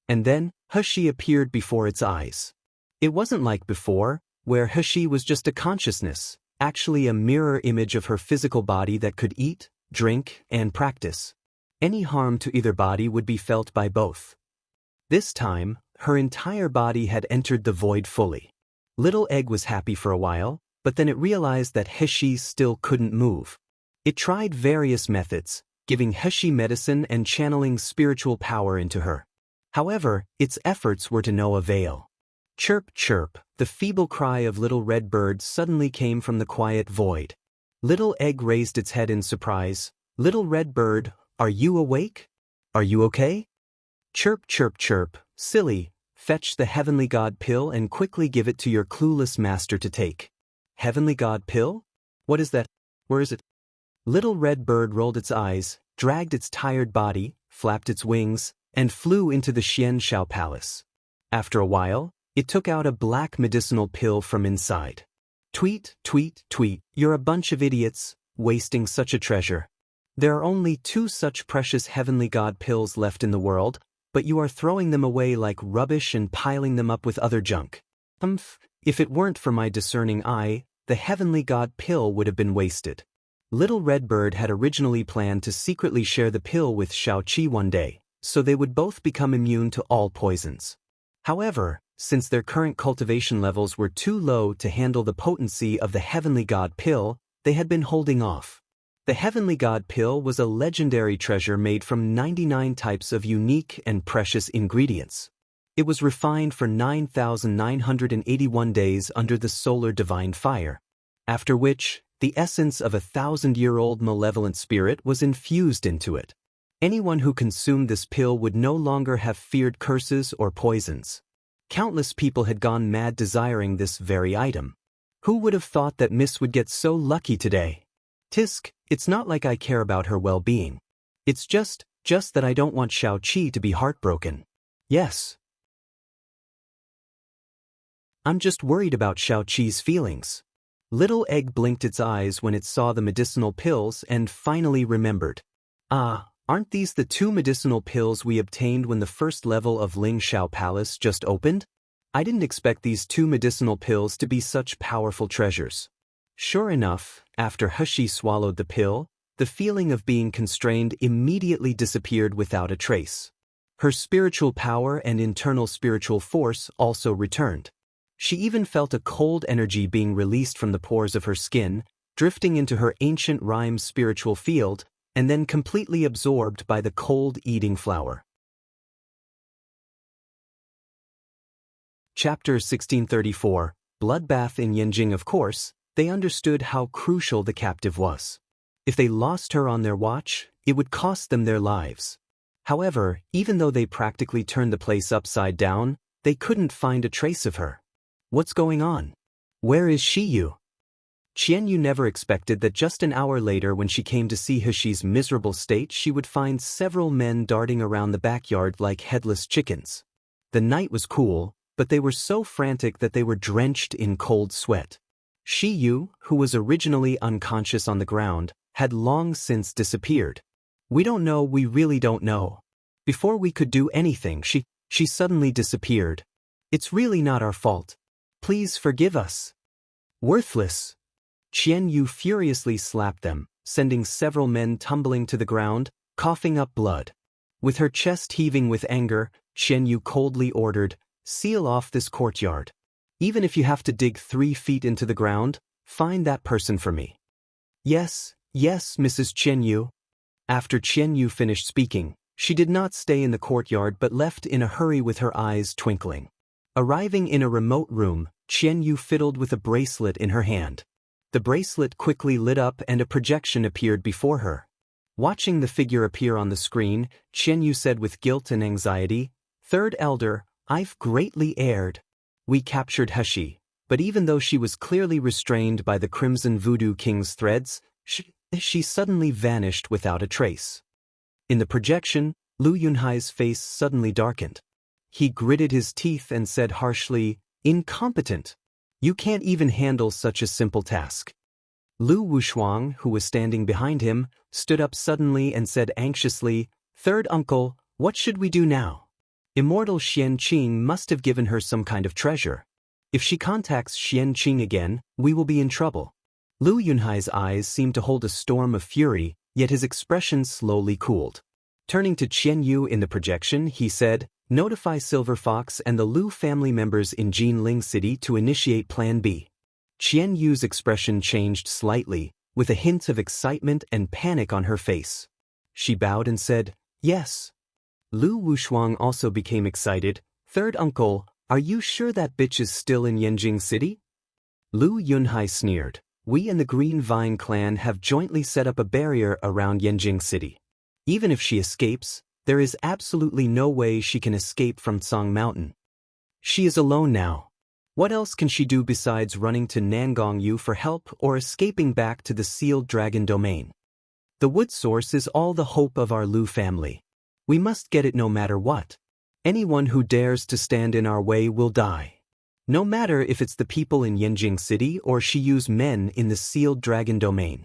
And then, Hushi appeared before its eyes. It wasn't like before, where Hushi was just a consciousness, actually a mirror image of her physical body that could eat, drink, and practice. Any harm to either body would be felt by both. This time, her entire body had entered the void fully. Little Egg was happy for a while, but then it realized that Hushi still couldn't move. It tried various methods, giving Hushi medicine and channeling spiritual power into her. However, its efforts were to no avail. Chirp, chirp, the feeble cry of Little Red Bird suddenly came from the quiet void. Little Egg raised its head in surprise. "Little Red Bird, are you awake? Are you okay?" "Chirp, chirp, chirp, silly. Fetch the Heavenly God pill and quickly give it to your clueless master to take." "Heavenly God pill? What is that? Where is it?" Little Red Bird rolled its eyes, dragged its tired body, flapped its wings, and flew into the Xian Shao Palace. After a while, it took out a black medicinal pill from inside. "Tweet, tweet, tweet, you're a bunch of idiots, wasting such a treasure. There are only 2 such precious Heavenly God pills left in the world, but you are throwing them away like rubbish and piling them up with other junk. If it weren't for my discerning eye, the Heavenly God pill would have been wasted." Little Red Bird had originally planned to secretly share the pill with Shao Qi one day, so they would both become immune to all poisons. However, since their current cultivation levels were too low to handle the potency of the Heavenly God pill, they had been holding off. The Heavenly God pill was a legendary treasure made from 99 types of unique and precious ingredients. It was refined for 9,981 days under the solar divine fire, after which, the essence of a 1,000-year-old malevolent spirit was infused into it. Anyone who consumed this pill would no longer have feared curses or poisons. Countless people had gone mad desiring this very item. Who would have thought that Miss would get so lucky today? Tisk, it's not like I care about her well-being. It's just that I don't want Shao Qi to be heartbroken. Yes. I'm just worried about Shao Qi's feelings. Little Egg blinked its eyes when it saw the medicinal pills and finally remembered. "Ah, aren't these the 2 medicinal pills we obtained when the first level of Ling Shao Palace just opened? I didn't expect these 2 medicinal pills to be such powerful treasures." Sure enough, after Hushi swallowed the pill, the feeling of being constrained immediately disappeared without a trace. Her spiritual power and internal spiritual force also returned. She even felt a cold energy being released from the pores of her skin, drifting into her ancient rhyme spiritual field, and then completely absorbed by the cold eating flower. Chapter 1634, Bloodbath in Yanjing. Of course, they understood how crucial the captive was. If they lost her on their watch, it would cost them their lives. However, even though they practically turned the place upside down, they couldn't find a trace of her. What's going on? Where is Shiyu? Qianyu never expected that just an hour later when she came to see Hushi's miserable state she would find several men darting around the backyard like headless chickens. The night was cool, but they were so frantic that they were drenched in cold sweat. Shiyu, who was originally unconscious on the ground, had long since disappeared. We really don't know. Before we could do anything, she suddenly disappeared. It's really not our fault. Please forgive us. Worthless. Qianyu furiously slapped them, sending several men tumbling to the ground, coughing up blood. With her chest heaving with anger, Qianyu coldly ordered, "Seal off this courtyard. Even if you have to dig 3 feet into the ground, find that person for me." Yes, Mrs. Qianyu." After Qianyu finished speaking, She did not stay in the courtyard but left in a hurry with her eyes twinkling. Arriving in a remote room, Qian Yu fiddled with a bracelet in her hand. The bracelet quickly lit up and a projection appeared before her. Watching the figure appear on the screen, Qian Yu said with guilt and anxiety, "Third Elder, I've greatly erred. We captured Heshi, but even though she was clearly restrained by the Crimson Voodoo King's threads, she suddenly vanished without a trace." In the projection, Lu Yunhai's face suddenly darkened. He gritted his teeth and said harshly, "Incompetent! You can't even handle such a simple task." Lu Wushuang, who was standing behind him, stood up suddenly and said anxiously, "Third uncle, what should we do now? Immortal Xian Qing must have given her some kind of treasure. If she contacts Xian Qing again, we will be in trouble." Lu Yunhai's eyes seemed to hold a storm of fury, yet his expression slowly cooled. Turning to Qian Yu in the projection, he said, "Notify Silver Fox and the Lu family members in Jinling City to initiate Plan B." Qian Yu's expression changed slightly, with a hint of excitement and panic on her face. She bowed and said, "Yes." Lu Wushuang also became excited. "Third uncle, are you sure that bitch is still in Yanjing City?" Lu Yunhai sneered. "We and the Green Vine clan have jointly set up a barrier around Yanjing City. Even if she escapes, there is absolutely no way she can escape from Tsang Mountain. She is alone now. What else can she do besides running to Nangongyu for help or escaping back to the sealed dragon domain? The wood source is all the hope of our Lu family. We must get it no matter what. Anyone who dares to stand in our way will die. No matter if it's the people in Yanjing City or she used men in the sealed dragon domain."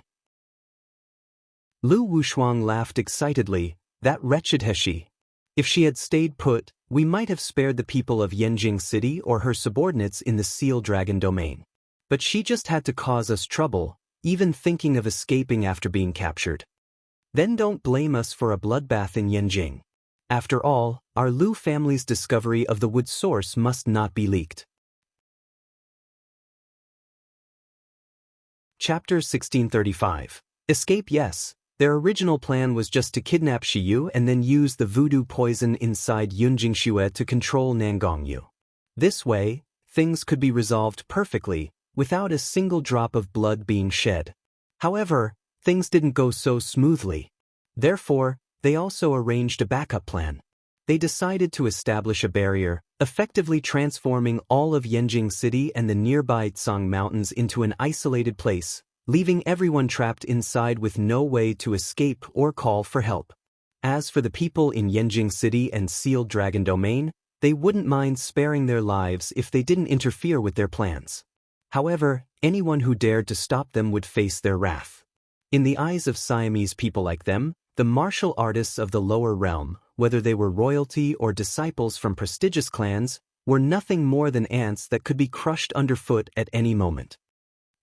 Lu Wushuang laughed excitedly. "That wretched Heshi. If she had stayed put, we might have spared the people of Yanjing City or her subordinates in the sealed dragon domain. But she just had to cause us trouble, even thinking of escaping after being captured. Then don't blame us for a bloodbath in Yanjing. After all, our Lu family's discovery of the wood source must not be leaked." Chapter 1635. Escape. Yes. Their original plan was just to kidnap Shiyu and then use the voodoo poison inside Yunjingxue to control Nangongyu. This way, things could be resolved perfectly, without a single drop of blood being shed. However, things didn't go so smoothly. Therefore, they also arranged a backup plan. They decided to establish a barrier, effectively transforming all of Yanjing City and the nearby Tsang Mountains into an isolated place, leaving everyone trapped inside with no way to escape or call for help. As for the people in Yanjing City and Sealed Dragon Domain, they wouldn't mind sparing their lives if they didn't interfere with their plans. However, anyone who dared to stop them would face their wrath. In the eyes of Siamese people like them, the martial artists of the lower realm, whether they were royalty or disciples from prestigious clans, were nothing more than ants that could be crushed underfoot at any moment.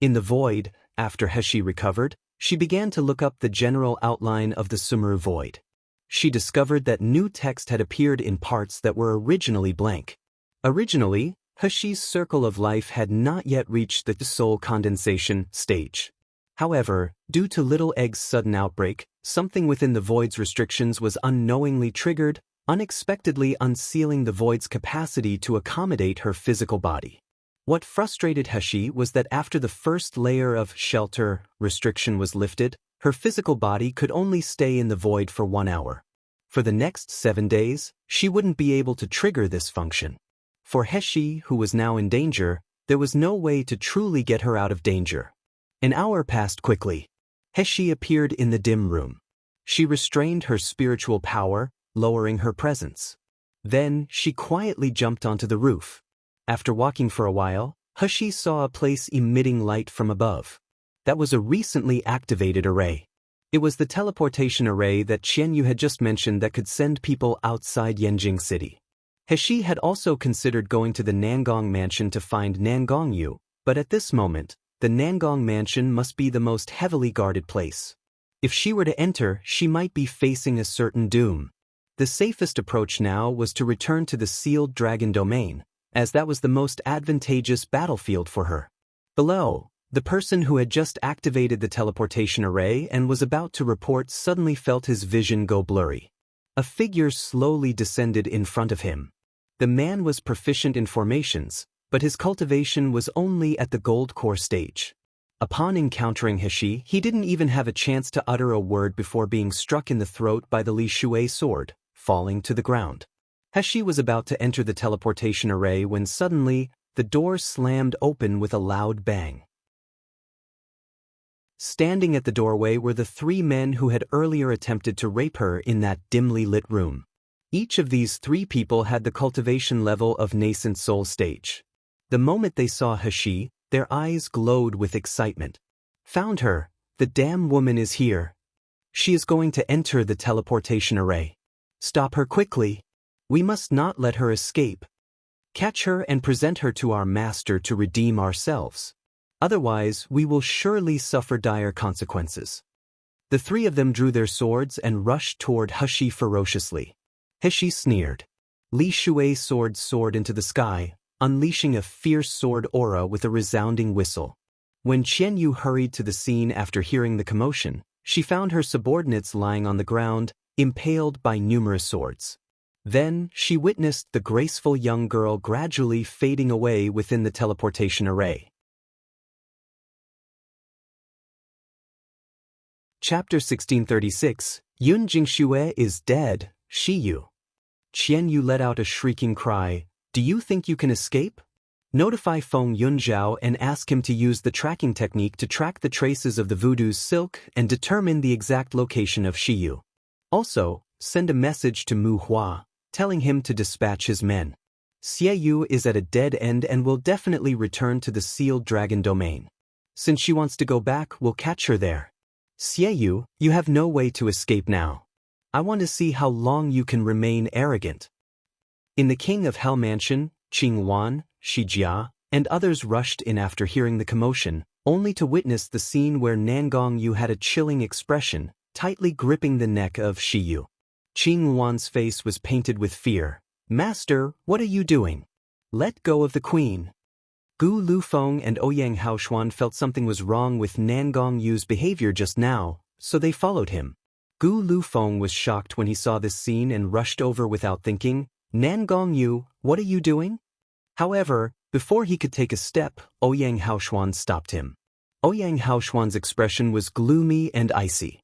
In the void, after Heshi recovered, she began to look up the general outline of the Sumeru void. She discovered that new text had appeared in parts that were originally blank. Originally, Heshi's circle of life had not yet reached the soul condensation stage. However, due to Little Egg's sudden outbreak, something within the void's restrictions was unknowingly triggered, unexpectedly unsealing the void's capacity to accommodate her physical body. What frustrated Heshi was that after the first layer of shelter restriction was lifted, her physical body could only stay in the void for 1 hour. For the next 7 days, she wouldn't be able to trigger this function. For Heshi, who was now in danger, there was no way to truly get her out of danger. An hour passed quickly. Heshi appeared in the dim room. She restrained her spiritual power, lowering her presence. Then, she quietly jumped onto the roof. After walking for a while, Heshi saw a place emitting light from above. That was a recently activated array. It was the teleportation array that Qianyu had just mentioned that could send people outside Yanjing City. Heshi had also considered going to the Nangong Mansion to find Nangongyu, but at this moment, the Nangong Mansion must be the most heavily guarded place. If she were to enter, she might be facing a certain doom. The safest approach now was to return to the sealed dragon domain, as that was the most advantageous battlefield for her. Below, the person who had just activated the teleportation array and was about to report suddenly felt his vision go blurry. A figure slowly descended in front of him. The man was proficient in formations, but his cultivation was only at the gold core stage. Upon encountering Heshi, he didn't even have a chance to utter a word before being struck in the throat by the Li Shui sword, falling to the ground. Heshi was about to enter the teleportation array when suddenly, the door slammed open with a loud bang. Standing at the doorway were the three men who had earlier attempted to rape her in that dimly lit room. Each of these three people had the cultivation level of nascent soul stage. The moment they saw Heshi, their eyes glowed with excitement. Found her, the damn woman is here. She is going to enter the teleportation array. Stop her quickly. We must not let her escape. Catch her and present her to our master to redeem ourselves. Otherwise, we will surely suffer dire consequences. The three of them drew their swords and rushed toward Heshi ferociously. Heshi sneered. Li Shui's sword soared into the sky, unleashing a fierce sword aura with a resounding whistle. When Qian Yu hurried to the scene after hearing the commotion, she found her subordinates lying on the ground, impaled by numerous swords. Then, she witnessed the graceful young girl gradually fading away within the teleportation array. Chapter 1636, Yun Jingxue is dead, Shiyu. Qian Yu let out a shrieking cry. Do you think you can escape? Notify Feng Yunzhao and ask him to use the tracking technique to track the traces of the voodoo's silk and determine the exact location of Shiyu. Also, send a message to Mu Hua, telling him to dispatch his men. Xie Yu is at a dead end and will definitely return to the sealed dragon domain. Since she wants to go back, we'll catch her there. Xie Yu, you have no way to escape now. I want to see how long you can remain arrogant. In the King of Hell Mansion, Qing Wan, Shi Jia, and others rushed in after hearing the commotion, only to witness the scene where Nangong Yu had a chilling expression, tightly gripping the neck of Shiyu. Qing Wan's face was painted with fear. Master, what are you doing? Let go of the queen. Gu Lufeng and Ouyang Haoshuan felt something was wrong with Nangong Yu's behavior just now, so they followed him. Gu Lufeng was shocked when he saw this scene and rushed over without thinking. Nangong Yu, what are you doing? However, before he could take a step, Ouyang Haoshuan stopped him. Ouyang Haoshuan's expression was gloomy and icy.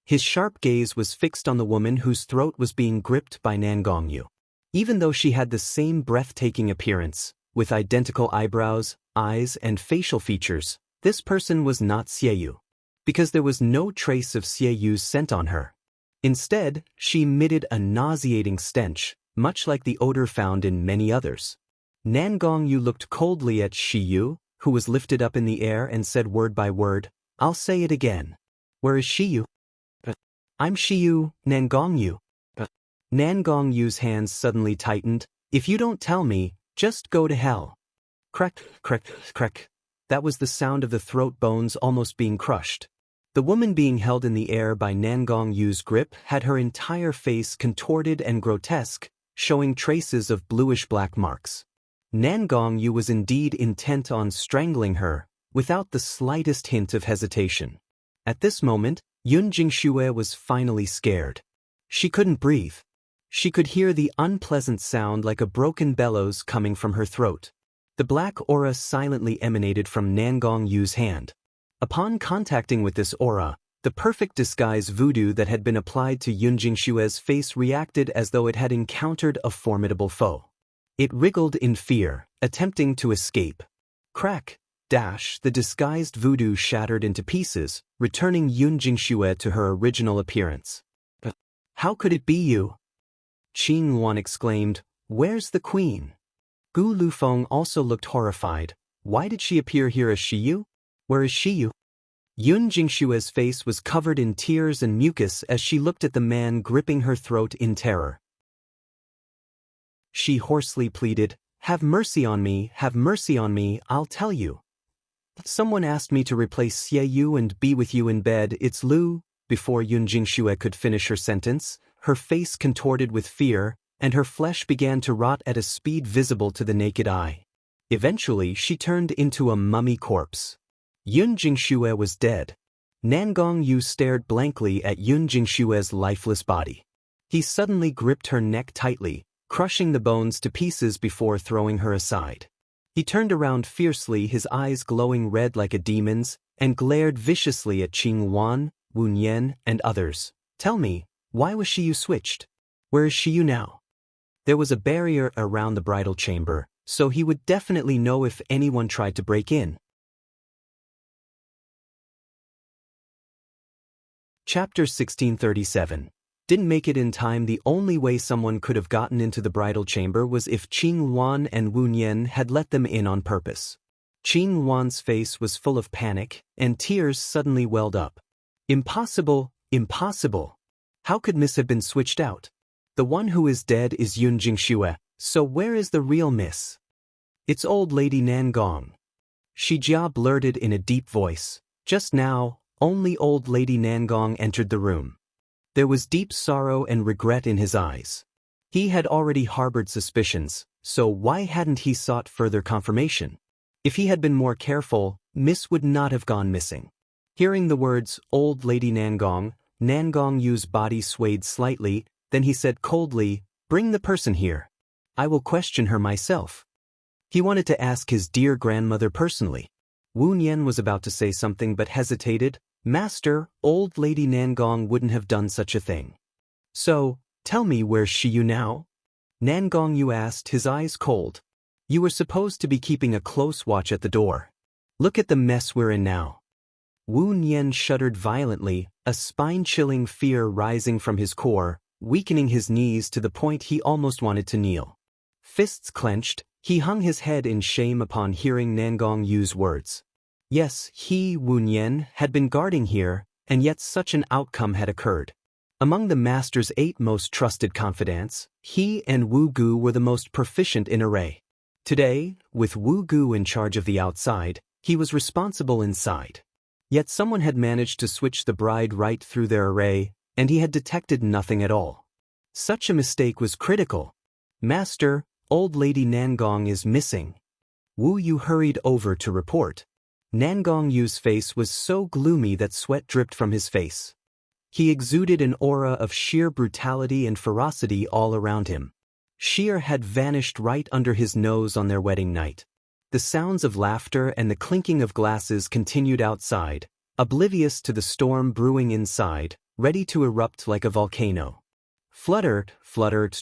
His sharp gaze was fixed on the woman whose throat was being gripped by Nangong Yu. Even though she had the same breathtaking appearance, with identical eyebrows, eyes, and facial features, this person was not Xie Yu, because there was no trace of Xie Yu's scent on her. Instead, she emitted a nauseating stench, much like the odor found in many others. Nangong Yu looked coldly at Shiyu, who was lifted up in the air and said word by word, I'll say it again. Where is Shiyu? I'm Shiyu, Nangong Yu. Nangong Yu's hands suddenly tightened. If you don't tell me, just go to hell. Crack, crack, crack. That was the sound of the throat bones almost being crushed. The woman being held in the air by Nangong Yu's grip had her entire face contorted and grotesque, showing traces of bluish-black marks. Nangong Yu was indeed intent on strangling her, without the slightest hint of hesitation. At this moment, Yun Jingxue was finally scared. She couldn't breathe. She could hear the unpleasant sound like a broken bellows coming from her throat. The black aura silently emanated from Nangong Yu's hand. Upon contacting with this aura, the perfect disguise voodoo that had been applied to Yun Jingshue's face reacted as though it had encountered a formidable foe. It wriggled in fear, attempting to escape. Crack, dash, the disguised voodoo shattered into pieces, returning Yun Jingxue to her original appearance. How could it be you? Qing Wan exclaimed, Where's the queen? Gu Lufeng also looked horrified. Why did she appear here as Shiyu? Where is Shiyu? Yun Jingshue's face was covered in tears and mucus as she looked at the man gripping her throat in terror. She hoarsely pleaded, Have mercy on me, I'll tell you. Someone asked me to replace Xie Yu and be with you in bed, it's Lu. Before Yun Jingxue could finish her sentence, her face contorted with fear, and her flesh began to rot at a speed visible to the naked eye. Eventually, she turned into a mummy corpse. Yun Jingxue was dead. Nangong Yu stared blankly at Yun Jingshue's lifeless body. He suddenly gripped her neck tightly, crushing the bones to pieces before throwing her aside. He turned around fiercely, his eyes glowing red like a demon's, and glared viciously at Qing Wan, Wu Nian, and others. Tell me, why was Shiyu switched? Where is Shiyu now? There was a barrier around the bridal chamber, so he would definitely know if anyone tried to break in. Chapter 1637. Didn't make it in time. The only way someone could have gotten into the bridal chamber was if Qing Wan and Wu Nian had let them in on purpose. Qing Wan's face was full of panic, and tears suddenly welled up. Impossible, impossible. How could Miss have been switched out? The one who is dead is Yun Jingxue, so where is the real Miss? It's old lady Nangong. Shijia blurted in a deep voice. Just now, only old lady Nangong entered the room. There was deep sorrow and regret in his eyes. He had already harbored suspicions, so why hadn't he sought further confirmation? If he had been more careful, Miss would not have gone missing. Hearing the words, old lady Nangong, Nangong Yu's body swayed slightly, then he said coldly, bring the person here. I will question her myself. He wanted to ask his dear grandmother personally. Wu Nian was about to say something but hesitated. Master, old lady Nangong wouldn't have done such a thing. So, tell me, where's Shiyu now? Nangong Yu asked, his eyes cold. You were supposed to be keeping a close watch at the door. Look at the mess we're in now. Wu Nian shuddered violently, a spine-chilling fear rising from his core, weakening his knees to the point he almost wanted to kneel. Fists clenched, he hung his head in shame upon hearing Nangong Yu's words. Yes, he, Wu Nian, had been guarding here, and yet such an outcome had occurred. Among the master's 8 most trusted confidants, he and Wu Gu were the most proficient in array. Today, with Wu Gu in charge of the outside, he was responsible inside. Yet someone had managed to switch the bride right through their array, and he had detected nothing at all. Such a mistake was critical. Master, old lady Nangong is missing. Wu Yu hurried over to report. Nangong Yu's face was so gloomy that sweat dripped from his face. He exuded an aura of sheer brutality and ferocity all around him. Sheer had vanished right under his nose on their wedding night. The sounds of laughter and the clinking of glasses continued outside, oblivious to the storm brewing inside, ready to erupt like a volcano. Flutter,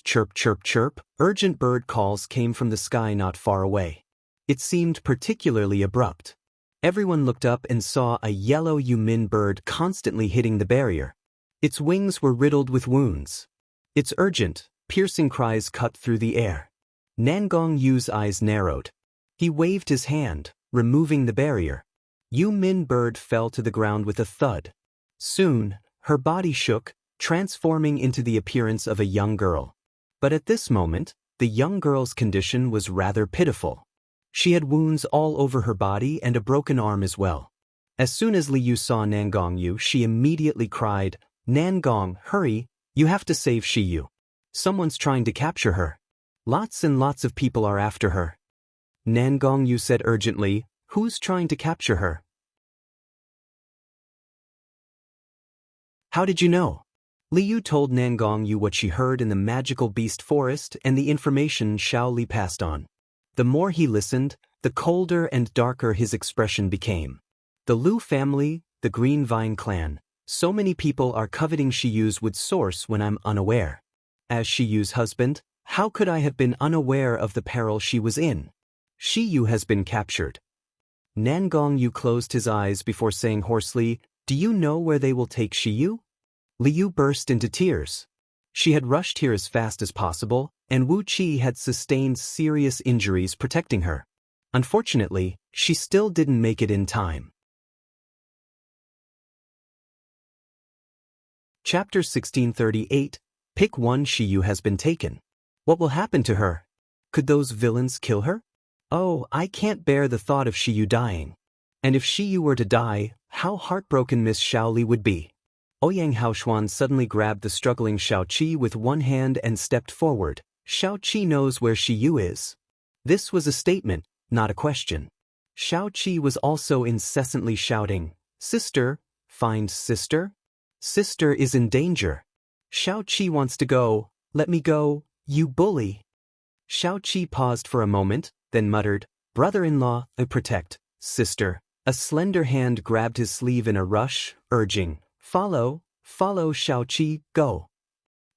chirp, chirp, chirp, urgent bird calls came from the sky not far away. It seemed particularly abrupt. Everyone looked up and saw a yellow Yumin bird constantly hitting the barrier. Its wings were riddled with wounds. Its urgent, piercing cries cut through the air. Nangong Yu's eyes narrowed. He waved his hand, removing the barrier. Yumin bird fell to the ground with a thud. Soon, her body shook, transforming into the appearance of a young girl. But at this moment, the young girl's condition was rather pitiful. She had wounds all over her body and a broken arm as well. As soon as Li Yu saw Nangong Yu, she immediately cried, Nangong, hurry, you have to save Shiyu. Someone's trying to capture her. Lots and lots of people are after her. Nangong Yu said urgently, who's trying to capture her? How did you know? Li Yu told Nangong Yu what she heard in the magical beast forest and the information Xiao Li passed on. The more he listened, the colder and darker his expression became. The Lu family, the Green Vine clan, so many people are coveting Shiyu's wood source when I'm unaware. As Shiyu's husband, how could I have been unaware of the peril she was in? Shiyu has been captured. Nangong Yu closed his eyes before saying hoarsely, do you know where they will take Shiyu? Li Yu burst into tears. She had rushed here as fast as possible, and Wu Qi had sustained serious injuries protecting her. Unfortunately, she still didn't make it in time. Chapter 1638. Pick one. Shiyu has been taken. What will happen to her? Could those villains kill her? Oh, I can't bear the thought of Shiyu dying. And if Shiyu were to die, how heartbroken Miss Xiaoli would be. Ouyang Haoshuan suddenly grabbed the struggling Xiaoqi with one hand and stepped forward. Xiaoqi knows where Shiyu is. This was a statement, not a question. Xiaoqi was also incessantly shouting, Sister, find sister? Sister is in danger. Xiao Qi wants to go, let me go, you bully. Xiao Qi paused for a moment, then muttered, brother-in-law, protect, sister. A slender hand grabbed his sleeve in a rush, urging, follow, Xiao Qi, go.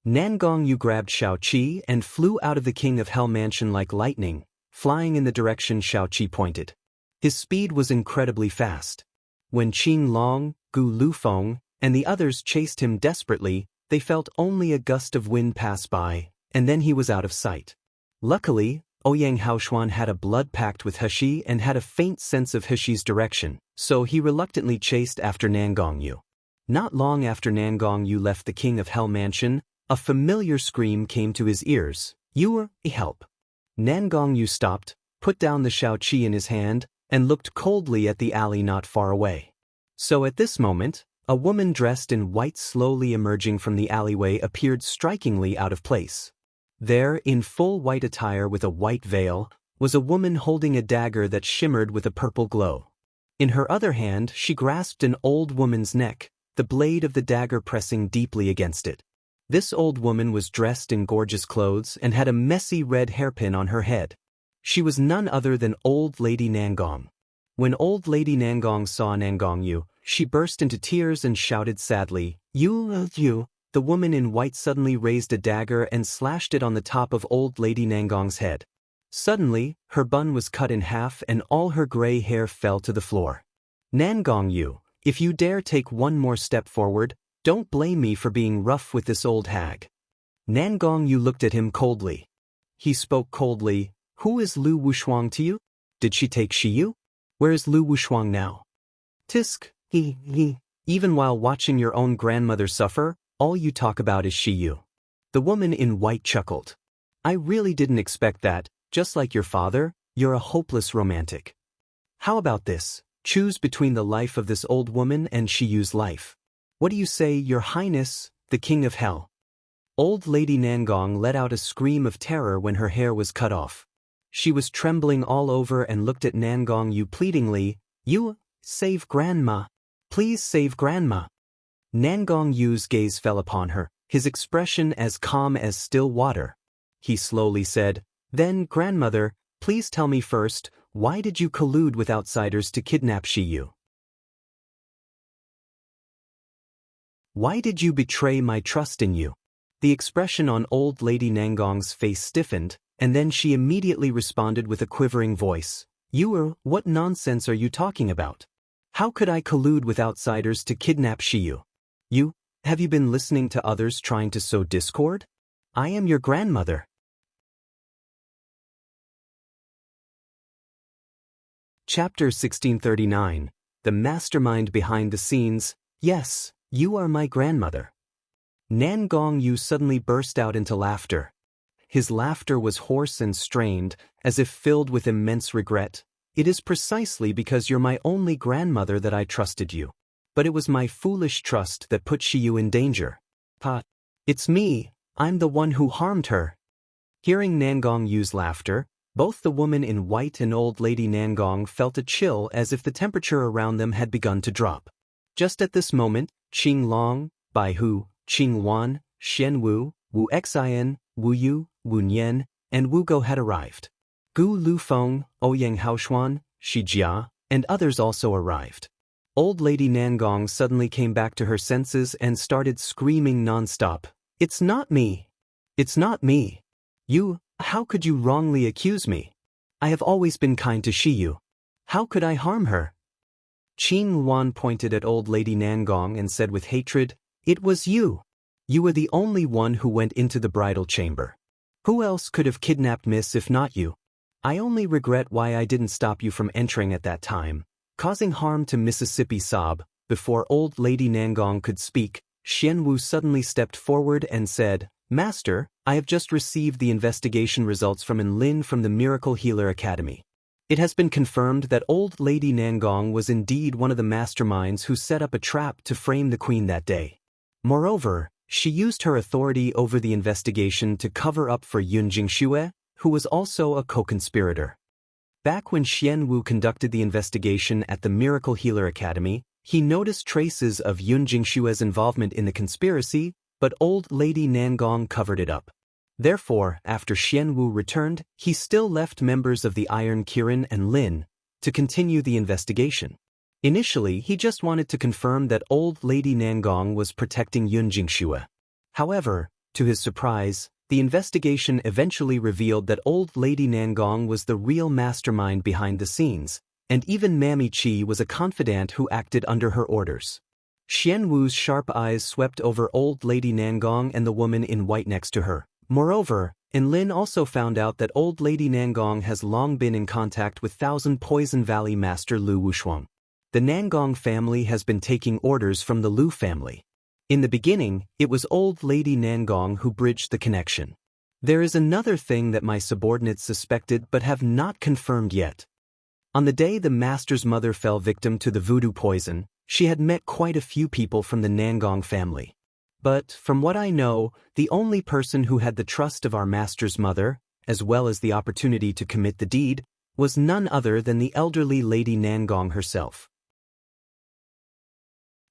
Nangong Yu grabbed Xiao Qi and flew out of the King of Hell mansion like lightning, flying in the direction Xiao Qi pointed. His speed was incredibly fast. When Qing Long, Gu Lufeng, and the others chased him desperately, they felt only a gust of wind pass by, and then he was out of sight. Luckily, Ouyang Haoshuan had a blood pact with Heshi and had a faint sense of Heshi's direction, so he reluctantly chased after Nangong Yu. Not long after Nangong Yu left the King of Hell mansion, a familiar scream came to his ears, "You help." Nangong Yu stopped, put down the Xiao Qi in his hand, and looked coldly at the alley not far away. So at this moment, a woman dressed in white slowly emerging from the alleyway appeared strikingly out of place. There, in full white attire with a white veil, was a woman holding a dagger that shimmered with a purple glow. In her other hand she grasped an old woman's neck, the blade of the dagger pressing deeply against it. This old woman was dressed in gorgeous clothes and had a messy red hairpin on her head. She was none other than Old Lady Nangong. When Old Lady Nangong saw Nangong Yu, she burst into tears and shouted sadly, You. The woman in white suddenly raised a dagger and slashed it on the top of Old Lady Nangong's head. Suddenly, her bun was cut in half and all her gray hair fell to the floor. Nangong Yu, if you dare take one more step forward, don't blame me for being rough with this old hag. Nangong Yu looked at him coldly. He spoke coldly, Who is Lu Wushuang to you? Did she take Shiyu? Where is Lu Wushuang now? Tisk, even while watching your own grandmother suffer, all you talk about is Shiyu. The woman in white chuckled. I really didn't expect that, just like your father, you're a hopeless romantic. How about this? Choose between the life of this old woman and Shiyu's life. What do you say, Your Highness, the King of Hell? Old Lady Nangong let out a scream of terror when her hair was cut off. She was trembling all over and looked at Nangong Yu pleadingly, You, save Grandma. Please save Grandma. Nangong Yu's gaze fell upon her, his expression as calm as still water. He slowly said, Then, Grandmother, please tell me first, why did you collude with outsiders to kidnap Shiyu? Why did you betray my trust in you? The expression on Old Lady Nangong's face stiffened, and then she immediately responded with a quivering voice. What nonsense are you talking about? How could I collude with outsiders to kidnap Shiyu? Have you been listening to others trying to sow discord? I am your grandmother. Chapter 1639. The Mastermind Behind the Scenes. Yes, you are my grandmother. Nangong Yu suddenly burst out into laughter. His laughter was hoarse and strained, as if filled with immense regret. It is precisely because you're my only grandmother that I trusted you. But it was my foolish trust that put Shiyu in danger. It's me, I'm the one who harmed her. Hearing Nangong Yu's laughter, both the woman in white and Old Lady Nangong felt a chill as if the temperature around them had begun to drop. Just at this moment, Qing Long, Bai Hu, Qing Wan, Xian Wu, Wu Xian, Wu Yu, Wu Nian, and Wu Go had arrived. Gu Lufeng, Ouyang Haoshuan, Shi Jia, and others also arrived. Old Lady Nangong suddenly came back to her senses and started screaming non-stop. It's not me. It's not me. How could you wrongly accuse me? I have always been kind to Shiyu. How could I harm her? Qing Wan pointed at Old Lady Nangong and said with hatred, It was you. You were the only one who went into the bridal chamber. Who else could have kidnapped Miss if not you? I only regret why I didn't stop you from entering at that time, causing harm to Mississippi Sob. Before Old Lady Nangong could speak, Xian Wu suddenly stepped forward and said, Master, I have just received the investigation results from Enlin from the Miracle Healer Academy. It has been confirmed that Old Lady Nangong was indeed one of the masterminds who set up a trap to frame the queen that day. Moreover, she used her authority over the investigation to cover up for Yun Jingxue, who was also a co-conspirator. Back when Xian Wu conducted the investigation at the Miracle Healer Academy, he noticed traces of Yun Jingxue's involvement in the conspiracy, but old lady Nangong covered it up. Therefore, after Xian Wu returned, he still left members of the Iron Kirin and Lin to continue the investigation. Initially, he just wanted to confirm that old lady Nangong was protecting Yun Jingxue. However, to his surprise, the investigation eventually revealed that old lady Nangong was the real mastermind behind the scenes, and even Mammy Chi was a confidant who acted under her orders. Xian Wu's sharp eyes swept over old lady Nangong and the woman in white next to her. Moreover, Lin also found out that old lady Nangong has long been in contact with Thousand Poison Valley Master Lu Wushuang. The Nangong family has been taking orders from the Lu family. In the beginning, it was old lady Nangong who bridged the connection. There is another thing that my subordinates suspected but have not confirmed yet. On the day the master's mother fell victim to the voodoo poison, she had met quite a few people from the Nangong family. But, from what I know, the only person who had the trust of our master's mother, as well as the opportunity to commit the deed, was none other than the elderly Lady Nangong herself.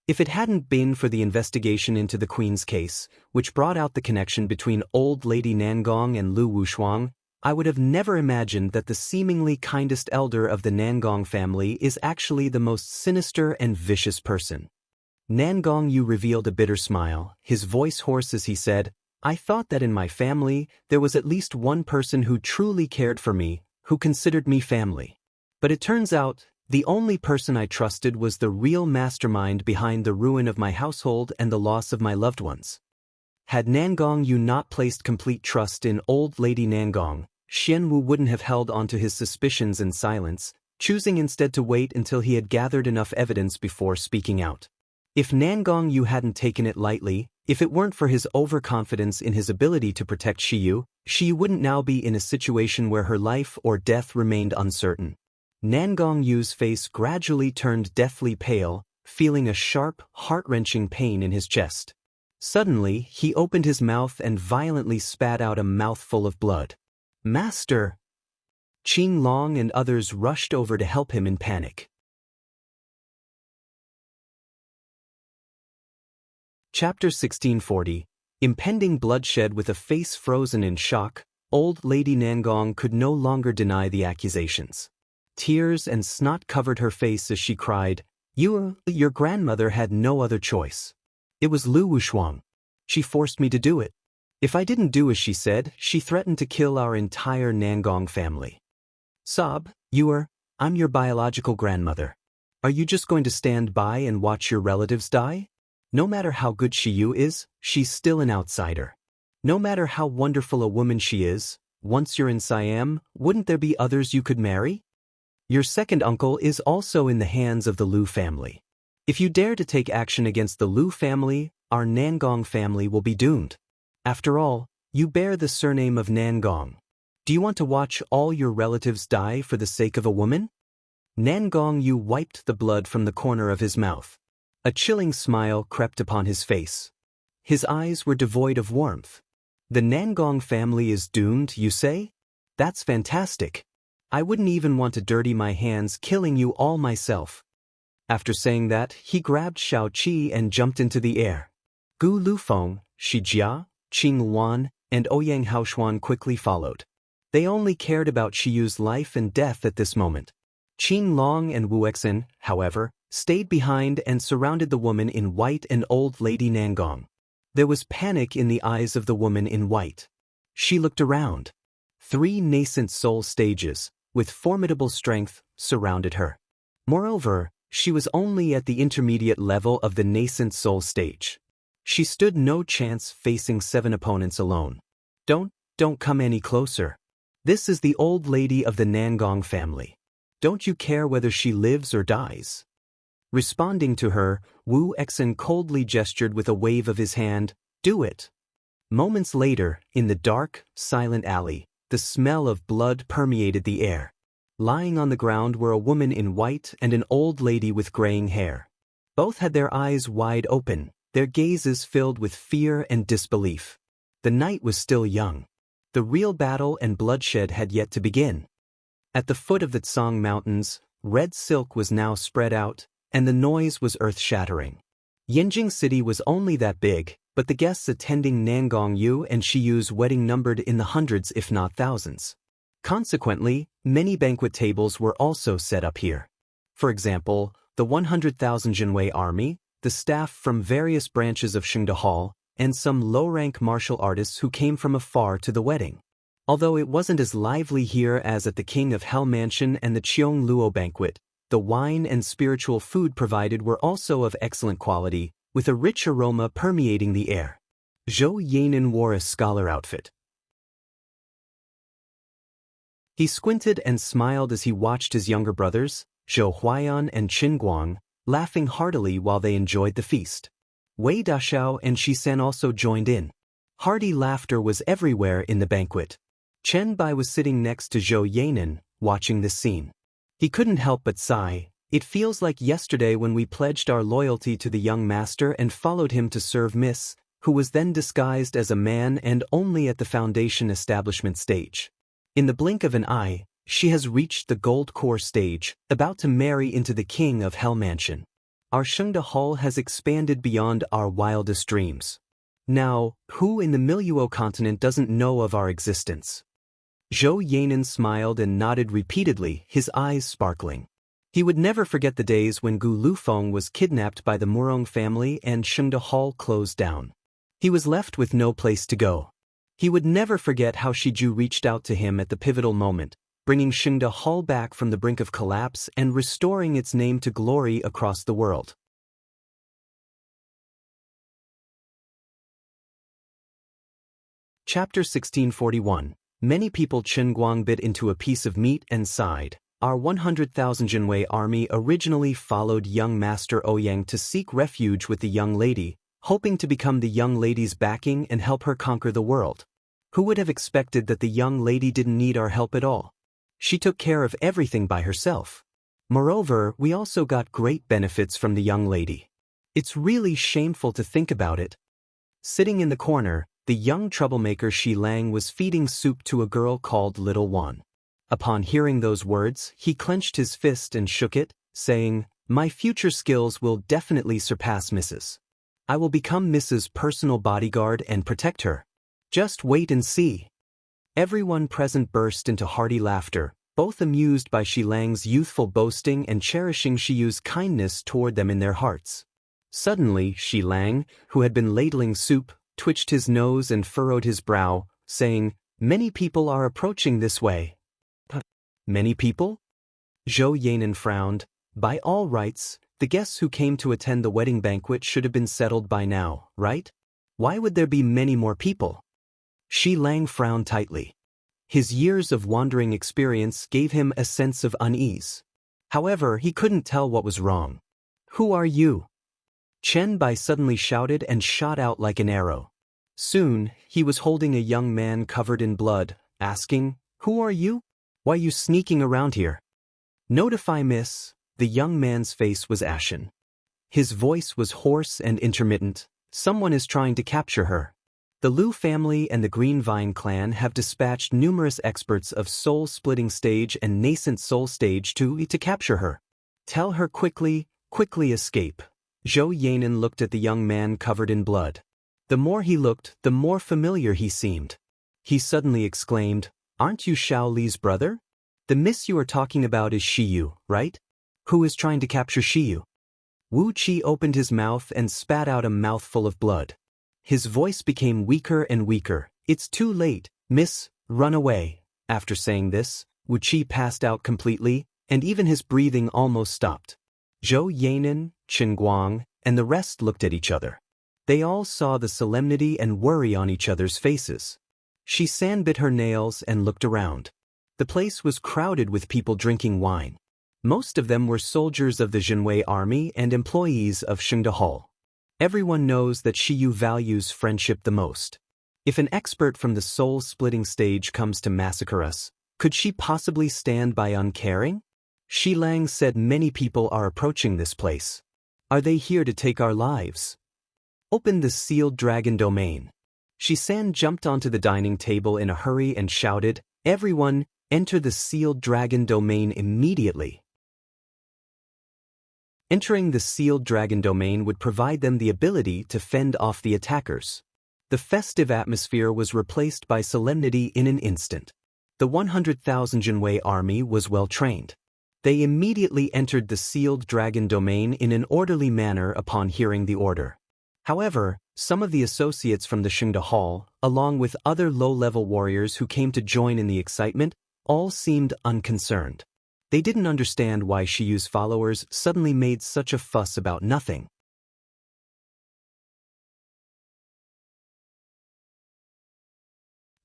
If it hadn't been for the investigation into the Queen's case, which brought out the connection between old Lady Nangong and Lu Wushuang, I would have never imagined that the seemingly kindest elder of the Nangong family is actually the most sinister and vicious person. Nangong Yu revealed a bitter smile, his voice hoarse as he said, "I thought that in my family, there was at least one person who truly cared for me, who considered me family. But it turns out, the only person I trusted was the real mastermind behind the ruin of my household and the loss of my loved ones." Had Nangong Yu not placed complete trust in old Lady Nangong, Xian Wu wouldn't have held onto his suspicions in silence, choosing instead to wait until he had gathered enough evidence before speaking out. If Nangong Yu hadn't taken it lightly, if it weren't for his overconfidence in his ability to protect Shiyu wouldn't now be in a situation where her life or death remained uncertain. Nangong Yu's face gradually turned deathly pale, feeling a sharp, heart-wrenching pain in his chest. Suddenly, he opened his mouth and violently spat out a mouthful of blood. "Master!" Qing Long and others rushed over to help him in panic. Chapter 1640. Impending bloodshed. With a face frozen in shock, old Lady Nangong could no longer deny the accusations. Tears and snot covered her face as she cried, Your grandmother had no other choice. It was Lu Wushuang. She forced me to do it. If I didn't do as she said, she threatened to kill our entire Nangong family." "Sob, I'm your biological grandmother. Are you just going to stand by and watch your relatives die? No matter how good Shiyu is, she's still an outsider. No matter how wonderful a woman she is, once you're in Siam, wouldn't there be others you could marry? Your second uncle is also in the hands of the Lu family. If you dare to take action against the Lu family, our Nangong family will be doomed. After all, you bear the surname of Nangong. Do you want to watch all your relatives die for the sake of a woman?" Nangong Yu wiped the blood from the corner of his mouth. A chilling smile crept upon his face. His eyes were devoid of warmth. "The Nangong family is doomed, you say? That's fantastic. I wouldn't even want to dirty my hands killing you all myself." After saying that, he grabbed Xiao Qi and jumped into the air. Gu Lufeng, Shi Jia, Qing Luan, and Ouyang Haoshuan quickly followed. They only cared about Shiyu's life and death at this moment. Qin Long and Wu Exin, however, stayed behind and surrounded the woman in white and old Lady Nangong. There was panic in the eyes of the woman in white. She looked around. 3 nascent soul stages, with formidable strength, surrounded her. Moreover, she was only at the intermediate level of the nascent soul stage. She stood no chance facing 7 opponents alone. Don't come any closer. This is the old lady of the Nangong family. Don't you care whether she lives or dies?" Responding to her, Wu Exin coldly gestured with a wave of his hand, "Do it." Moments later, in the dark, silent alley, the smell of blood permeated the air. Lying on the ground were a woman in white and an old lady with graying hair. Both had their eyes wide open, their gazes filled with fear and disbelief. The night was still young. The real battle and bloodshed had yet to begin. At the foot of the Tsang Mountains, red silk was now spread out, and the noise was earth-shattering. Yinjing City was only that big, but the guests attending Nangong Yu and Shiyu's wedding numbered in the hundreds if not thousands. Consequently, many banquet tables were also set up here. For example, the 100,000 Jinwei army, the staff from various branches of Shengde Hall, and some low-rank martial artists who came from afar to the wedding. Although it wasn't as lively here as at the King of Hell Mansion and the Cheong Luo banquet, the wine and spiritual food provided were also of excellent quality, with a rich aroma permeating the air. Zhou Yanan wore a scholar outfit. He squinted and smiled as he watched his younger brothers, Zhou Huayan and Qin Guang, laughing heartily while they enjoyed the feast. Wei Daxiao and Shisan also joined in. Hearty laughter was everywhere in the banquet. Chen Bai was sitting next to Zhou Yanan, watching this scene. He couldn't help but sigh. It feels like yesterday when we pledged our loyalty to the young master and followed him to serve Miss, who was then disguised as a man and only at the foundation establishment stage. In the blink of an eye, she has reached the gold core stage, about to marry into the King of Hell Mansion. Our Shengde Hall has expanded beyond our wildest dreams. Now, who in the Miluo continent doesn't know of our existence? Zhou Yanan smiled and nodded repeatedly, his eyes sparkling. He would never forget the days when Gu Lufeng was kidnapped by the Murong family and Shengde Hall closed down. He was left with no place to go. He would never forget how Shiju reached out to him at the pivotal moment, bringing Shengde Hall back from the brink of collapse and restoring its name to glory across the world. Chapter 1641. Many people. Chen Guang bit into a piece of meat and sighed. Our 100,000 Jinwei army originally followed young Master Ouyang to seek refuge with the young lady, hoping to become the young lady's backing and help her conquer the world. Who would have expected that the young lady didn't need our help at all? She took care of everything by herself. Moreover, we also got great benefits from the young lady. It's really shameful to think about it. Sitting in the corner, the young troublemaker Shi Lang was feeding soup to a girl called Little Wan. Upon hearing those words, he clenched his fist and shook it, saying, "My future skills will definitely surpass Mrs. I will become Mrs.'s personal bodyguard and protect her. Just wait and see." Everyone present burst into hearty laughter, both amused by Shi Lang's youthful boasting and cherishing Shiyu's kindness toward them in their hearts. Suddenly, Shi Lang, who had been ladling soup, twitched his nose and furrowed his brow, saying, "Many people are approaching this way." Many people? Zhou Yanan frowned. By all rights, the guests who came to attend the wedding banquet should have been settled by now, right? Why would there be many more people? Shi Lang frowned tightly. His years of wandering experience gave him a sense of unease. However, he couldn't tell what was wrong. "Who are you?" Chen Bai suddenly shouted and shot out like an arrow. Soon, he was holding a young man covered in blood, asking, "Who are you? Why are you sneaking around here?" "Notify Miss." The young man's face was ashen. His voice was hoarse and intermittent. "Someone is trying to capture her." The Liu family and the Green Vine clan have dispatched numerous experts of soul-splitting stage and nascent soul stage to capture her. "Tell her quickly escape." Zhou Yanan looked at the young man covered in blood. The more he looked, the more familiar he seemed. He suddenly exclaimed, "Aren't you Xiao Li's brother? The miss you are talking about is Shiyu, right? Who is trying to capture Shiyu?" Wu Qi opened his mouth and spat out a mouthful of blood. His voice became weaker and weaker. "It's too late, miss, run away." After saying this, Wu Qi passed out completely, and even his breathing almost stopped. Zhou Yanan, Qin Guang, and the rest looked at each other. They all saw the solemnity and worry on each other's faces. Shi San bit her nails and looked around. The place was crowded with people drinking wine. Most of them were soldiers of the Jinwei army and employees of Shengde Hall. Everyone knows that Shiyu values friendship the most. If an expert from the soul-splitting stage comes to massacre us, could she possibly stand by uncaring? Shi Lang said many people are approaching this place. Are they here to take our lives? Open the sealed dragon domain. Shisan jumped onto the dining table in a hurry and shouted, "Everyone, enter the sealed dragon domain immediately." Entering the sealed dragon domain would provide them the ability to fend off the attackers. The festive atmosphere was replaced by solemnity in an instant. The 100,000 Jinwei army was well trained. They immediately entered the sealed dragon domain in an orderly manner upon hearing the order. However, some of the associates from the Shengda Hall, along with other low-level warriors who came to join in the excitement, all seemed unconcerned. They didn't understand why Shiyu's followers suddenly made such a fuss about nothing.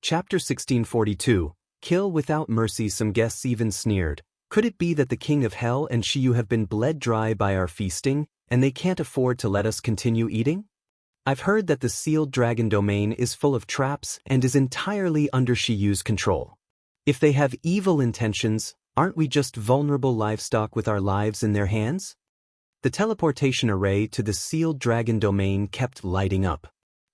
Chapter 1642, Kill Without Mercy. Some guests even sneered. Could it be that the King of Hell and Shiyu have been bled dry by our feasting, and they can't afford to let us continue eating? I've heard that the sealed dragon domain is full of traps and is entirely under Shiyu's control. If they have evil intentions, aren't we just vulnerable livestock with our lives in their hands? The teleportation array to the sealed dragon domain kept lighting up.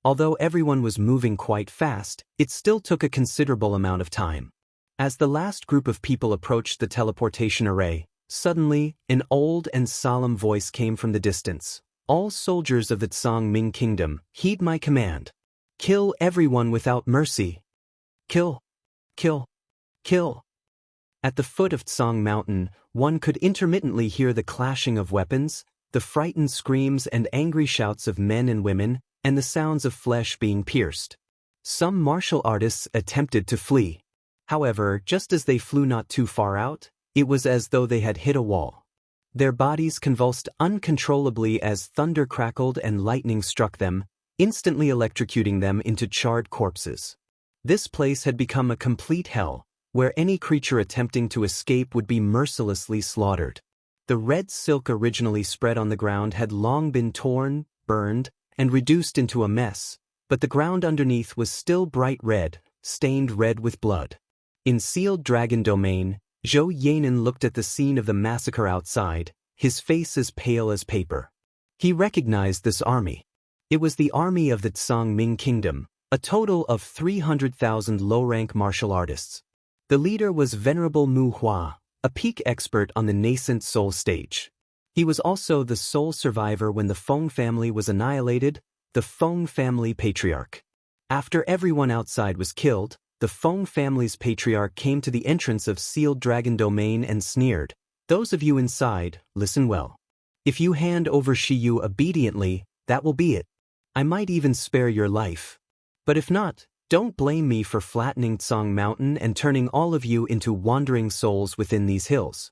Although everyone was moving quite fast, it still took a considerable amount of time. As the last group of people approached the teleportation array, suddenly, an old and solemn voice came from the distance. All soldiers of the Tsang Ming Kingdom, heed my command. Kill everyone without mercy. Kill. Kill. Kill. At the foot of Tsang Mountain, one could intermittently hear the clashing of weapons, the frightened screams and angry shouts of men and women, and the sounds of flesh being pierced. Some martial artists attempted to flee. However, just as they flew not too far out, it was as though they had hit a wall. Their bodies convulsed uncontrollably as thunder crackled and lightning struck them, instantly electrocuting them into charred corpses. This place had become a complete hell, where any creature attempting to escape would be mercilessly slaughtered. The red silk originally spread on the ground had long been torn, burned, and reduced into a mess, but the ground underneath was still bright red, stained red with blood. In sealed dragon domain, Zhou Yanan looked at the scene of the massacre outside, his face as pale as paper. He recognized this army. It was the army of the Tsang Ming Kingdom, a total of 300,000 low-rank martial artists. The leader was Venerable Mu Hua, a peak expert on the nascent soul stage. He was also the sole survivor when the Feng family was annihilated, the Feng family patriarch. After everyone outside was killed, the Feng family's patriarch came to the entrance of sealed dragon domain and sneered, "Those of you inside, listen well. If you hand over Shiyu obediently, that will be it. I might even spare your life. But if not, don't blame me for flattening Tsang Mountain and turning all of you into wandering souls within these hills."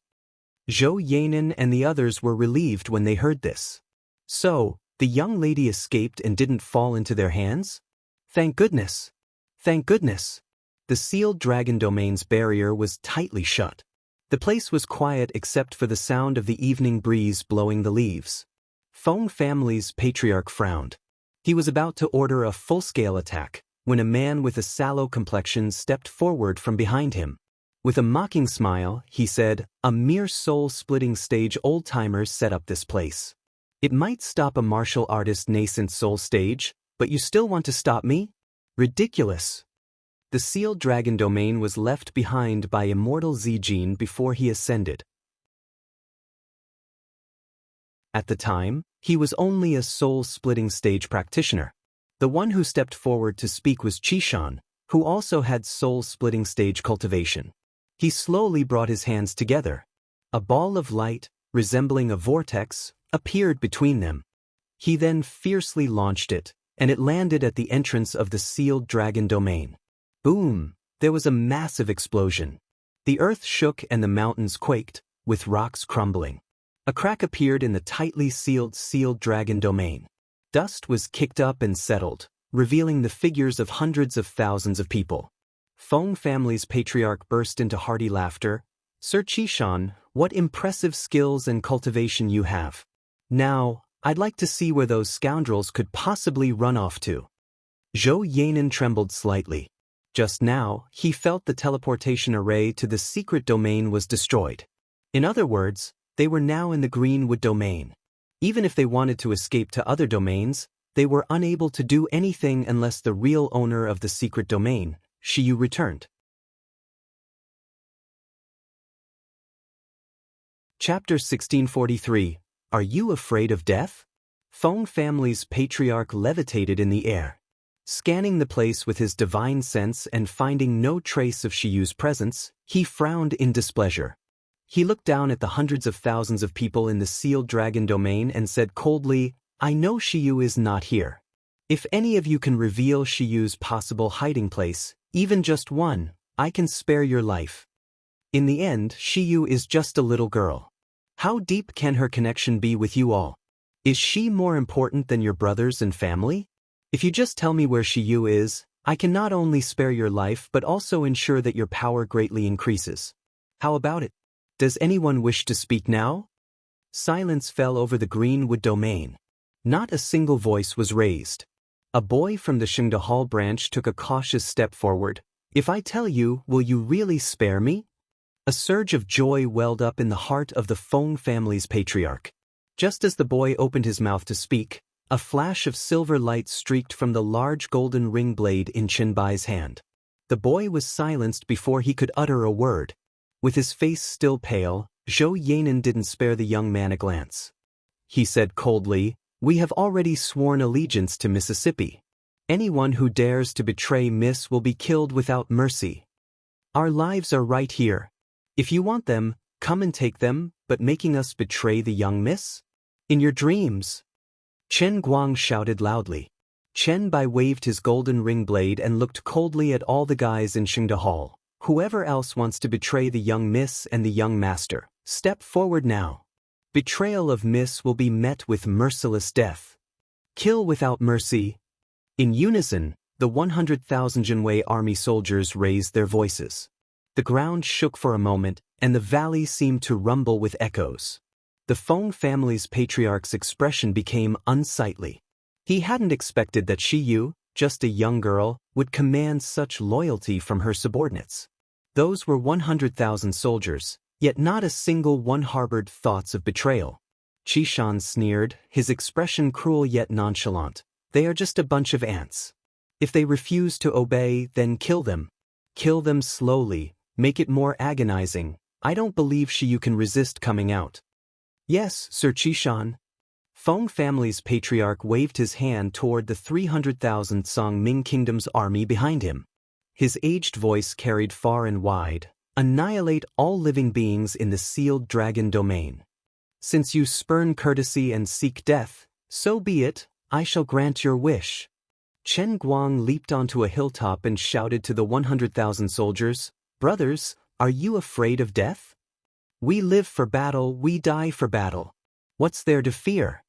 Zhou Yanan and the others were relieved when they heard this. So, the young lady escaped and didn't fall into their hands? Thank goodness! Thank goodness! The sealed dragon domain's barrier was tightly shut. The place was quiet except for the sound of the evening breeze blowing the leaves. Feng family's patriarch frowned. He was about to order a full-scale attack, when a man with a sallow complexion stepped forward from behind him. With a mocking smile, he said, "A mere soul-splitting stage old-timers set up this place. It might stop a martial artist's nascent soul stage, but you still want to stop me? Ridiculous." The sealed dragon domain was left behind by immortal Zijin before he ascended. At the time, he was only a soul-splitting stage practitioner. The one who stepped forward to speak was Qishan, who also had soul-splitting stage cultivation. He slowly brought his hands together. A ball of light, resembling a vortex, appeared between them. He then fiercely launched it, and it landed at the entrance of the sealed dragon domain. Boom! There was a massive explosion. The earth shook and the mountains quaked, with rocks crumbling. A crack appeared in the tightly sealed dragon domain. Dust was kicked up and settled, revealing the figures of hundreds of thousands of people. Feng family's patriarch burst into hearty laughter. "Sir Qishan, what impressive skills and cultivation you have. Now, I'd like to see where those scoundrels could possibly run off to." Zhou Yanan trembled slightly. Just now, he felt the teleportation array to the secret domain was destroyed. In other words, they were now in the Greenwood domain. Even if they wanted to escape to other domains, they were unable to do anything unless the real owner of the secret domain, Shiyu, returned. Chapter 1643, Are you afraid of death? Feng family's patriarch levitated in the air. Scanning the place with his divine sense and finding no trace of Shiyu's presence, he frowned in displeasure. He looked down at the hundreds of thousands of people in the sealed dragon domain and said coldly, I know Shiyu is not here. If any of you can reveal Shiyu's possible hiding place, even just one, I can spare your life. In the end, Shiyu is just a little girl. How deep can her connection be with you all? Is she more important than your brothers and family? If you just tell me where Shiyu is, I can not only spare your life but also ensure that your power greatly increases. How about it? Does anyone wish to speak now? Silence fell over the Greenwood domain. Not a single voice was raised. A boy from the Shengda Hall branch took a cautious step forward. If I tell you, will you really spare me? A surge of joy welled up in the heart of the Feng family's patriarch. Just as the boy opened his mouth to speak, a flash of silver light streaked from the large golden ring blade in Qinbai's hand. The boy was silenced before he could utter a word. With his face still pale, Zhou Yanan didn't spare the young man a glance. He said coldly, We have already sworn allegiance to Mississippi. Anyone who dares to betray Miss will be killed without mercy. Our lives are right here. If you want them, come and take them, but making us betray the young miss? In your dreams. Chen Guang shouted loudly. Chen Bai waved his golden ring blade and looked coldly at all the guys in Shengda Hall. Whoever else wants to betray the young miss and the young master, step forward now. Betrayal of miss will be met with merciless death. Kill without mercy. In unison, the 100,000 Jinwei army soldiers raised their voices. The ground shook for a moment, and the valley seemed to rumble with echoes. The Feng family's patriarch's expression became unsightly. He hadn't expected that Shiyu, just a young girl, would command such loyalty from her subordinates. Those were 100,000 soldiers, yet not a single one harbored thoughts of betrayal. Qishan sneered, his expression cruel yet nonchalant. They are just a bunch of ants. If they refuse to obey, then kill them. Kill them slowly, make it more agonizing. I don't believe Shiyu can resist coming out. Yes, Sir Qishan. Feng family's patriarch waved his hand toward the 300,000 Song Ming Kingdom's army behind him. His aged voice carried far and wide, annihilate all living beings in the sealed dragon domain. Since you spurn courtesy and seek death, so be it, I shall grant your wish. Chen Guang leaped onto a hilltop and shouted to the 100,000 soldiers, Brothers, are you afraid of death? We live for battle, we die for battle. What's there to fear?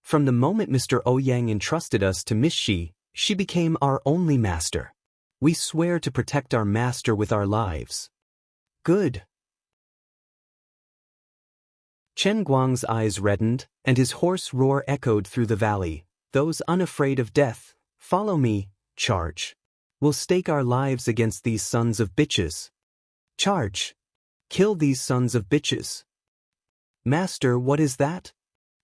From the moment Mr. Ouyang entrusted us to Miss Shi, she became our only master. We swear to protect our master with our lives. Good. Chen Guang's eyes reddened, and his hoarse roar echoed through the valley. Those unafraid of death, follow me, charge. We'll stake our lives against these sons of bitches. Charge. Kill these sons of bitches. Master, what is that?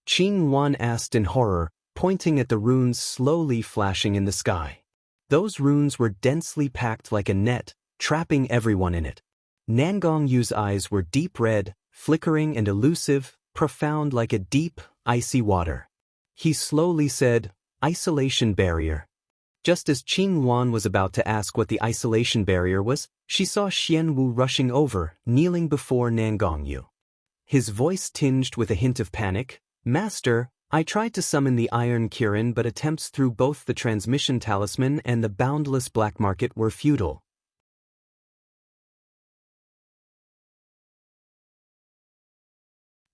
Qing Wan asked in horror, pointing at the runes slowly flashing in the sky. Those runes were densely packed like a net, trapping everyone in it. Nangong Yu's eyes were deep red, flickering and elusive, profound like a deep, icy water. He slowly said, Isolation barrier. Just as Qing Wan was about to ask what the isolation barrier was, she saw Xian Wu rushing over, kneeling before Nangong Yu. His voice tinged with a hint of panic. Master, I tried to summon the Iron Kirin, but attempts through both the transmission talisman and the boundless black market were futile.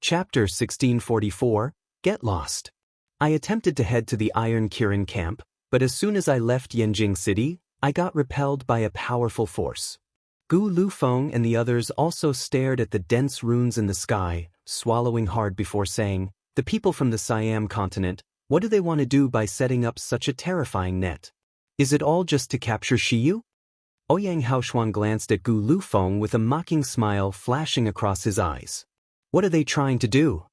Chapter 1644, Get Lost. I attempted to head to the Iron Kirin camp, but as soon as I left Yanjing City, I got repelled by a powerful force. Gu Lufeng and the others also stared at the dense runes in the sky, swallowing hard before saying, The people from the Siam continent, what do they want to do by setting up such a terrifying net? Is it all just to capture Shiyu? Ouyang Haoshuan glanced at Gu Lufeng with a mocking smile flashing across his eyes. What are they trying to do?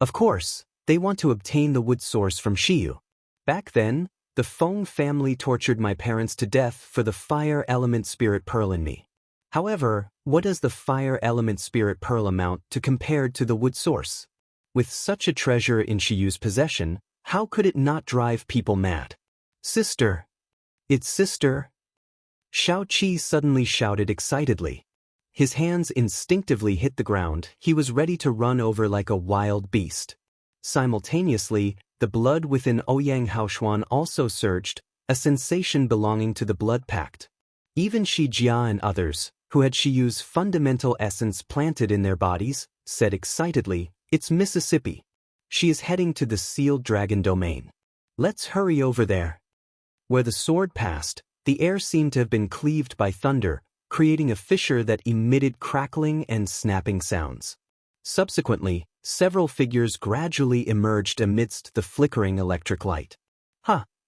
Of course, they want to obtain the wood source from Shiyu. Back then, the Feng family tortured my parents to death for the fire element spirit pearl in me. However, what does the fire element spirit pearl amount to compared to the wood source? With such a treasure in Shiyu's possession, how could it not drive people mad? Sister! It's sister! Xiao Qi suddenly shouted excitedly. His hands instinctively hit the ground. He was ready to run over like a wild beast. Simultaneously, the blood within Ouyang Haoshuan also surged, a sensation belonging to the blood pact. Even Shi Jia and others, who had Shiyu's fundamental essence planted in their bodies, said excitedly, "It's Mississippi. She is heading to the sealed dragon domain. Let's hurry over there." Where the sword passed, the air seemed to have been cleaved by thunder, creating a fissure that emitted crackling and snapping sounds. Subsequently, several figures gradually emerged amidst the flickering electric light.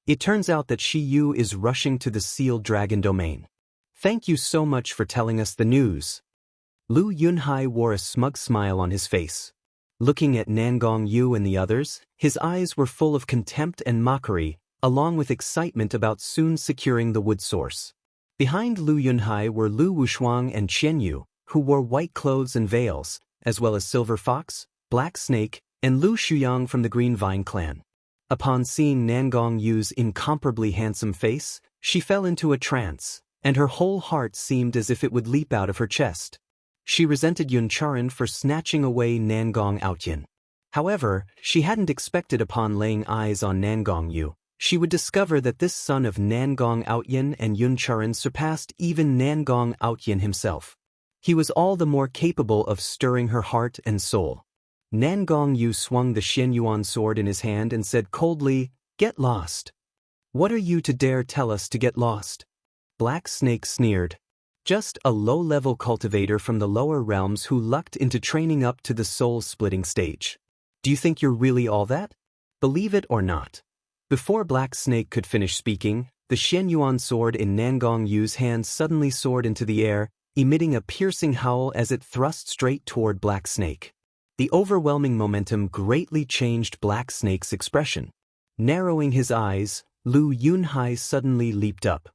It turns out that Shiyu is rushing to the sealed dragon domain. Thank you so much for telling us the news. Lu Yunhai wore a smug smile on his face. Looking at Nangong Yu and the others, his eyes were full of contempt and mockery, along with excitement about soon securing the wood source. Behind Lu Yunhai were Lu Wushuang and Qian Yu, who wore white clothes and veils, as well as Silver Fox, Black Snake, and Lu Shuyang from the Green Vine clan. Upon seeing Nangong Yu's incomparably handsome face, she fell into a trance, and her whole heart seemed as if it would leap out of her chest. She resented Yun Charan for snatching away Nangong Outyin. However, she hadn't expected upon laying eyes on Nangong Yu, she would discover that this son of Nangong Outyin and Yun Charan surpassed even Nangong Outyin himself. He was all the more capable of stirring her heart and soul. Nangong Yu swung the Xian Yuan sword in his hand and said coldly, "Get lost." "What are you to dare tell us to get lost?" Black Snake sneered. "Just a low-level cultivator from the lower realms who lucked into training up to the soul-splitting stage. Do you think you're really all that? Believe it or not." Before Black Snake could finish speaking, the Xian Yuan sword in Nangong Yu's hand suddenly soared into the air, emitting a piercing howl as it thrust straight toward Black Snake. The overwhelming momentum greatly changed Black Snake's expression. Narrowing his eyes, Lu Yunhai suddenly leaped up.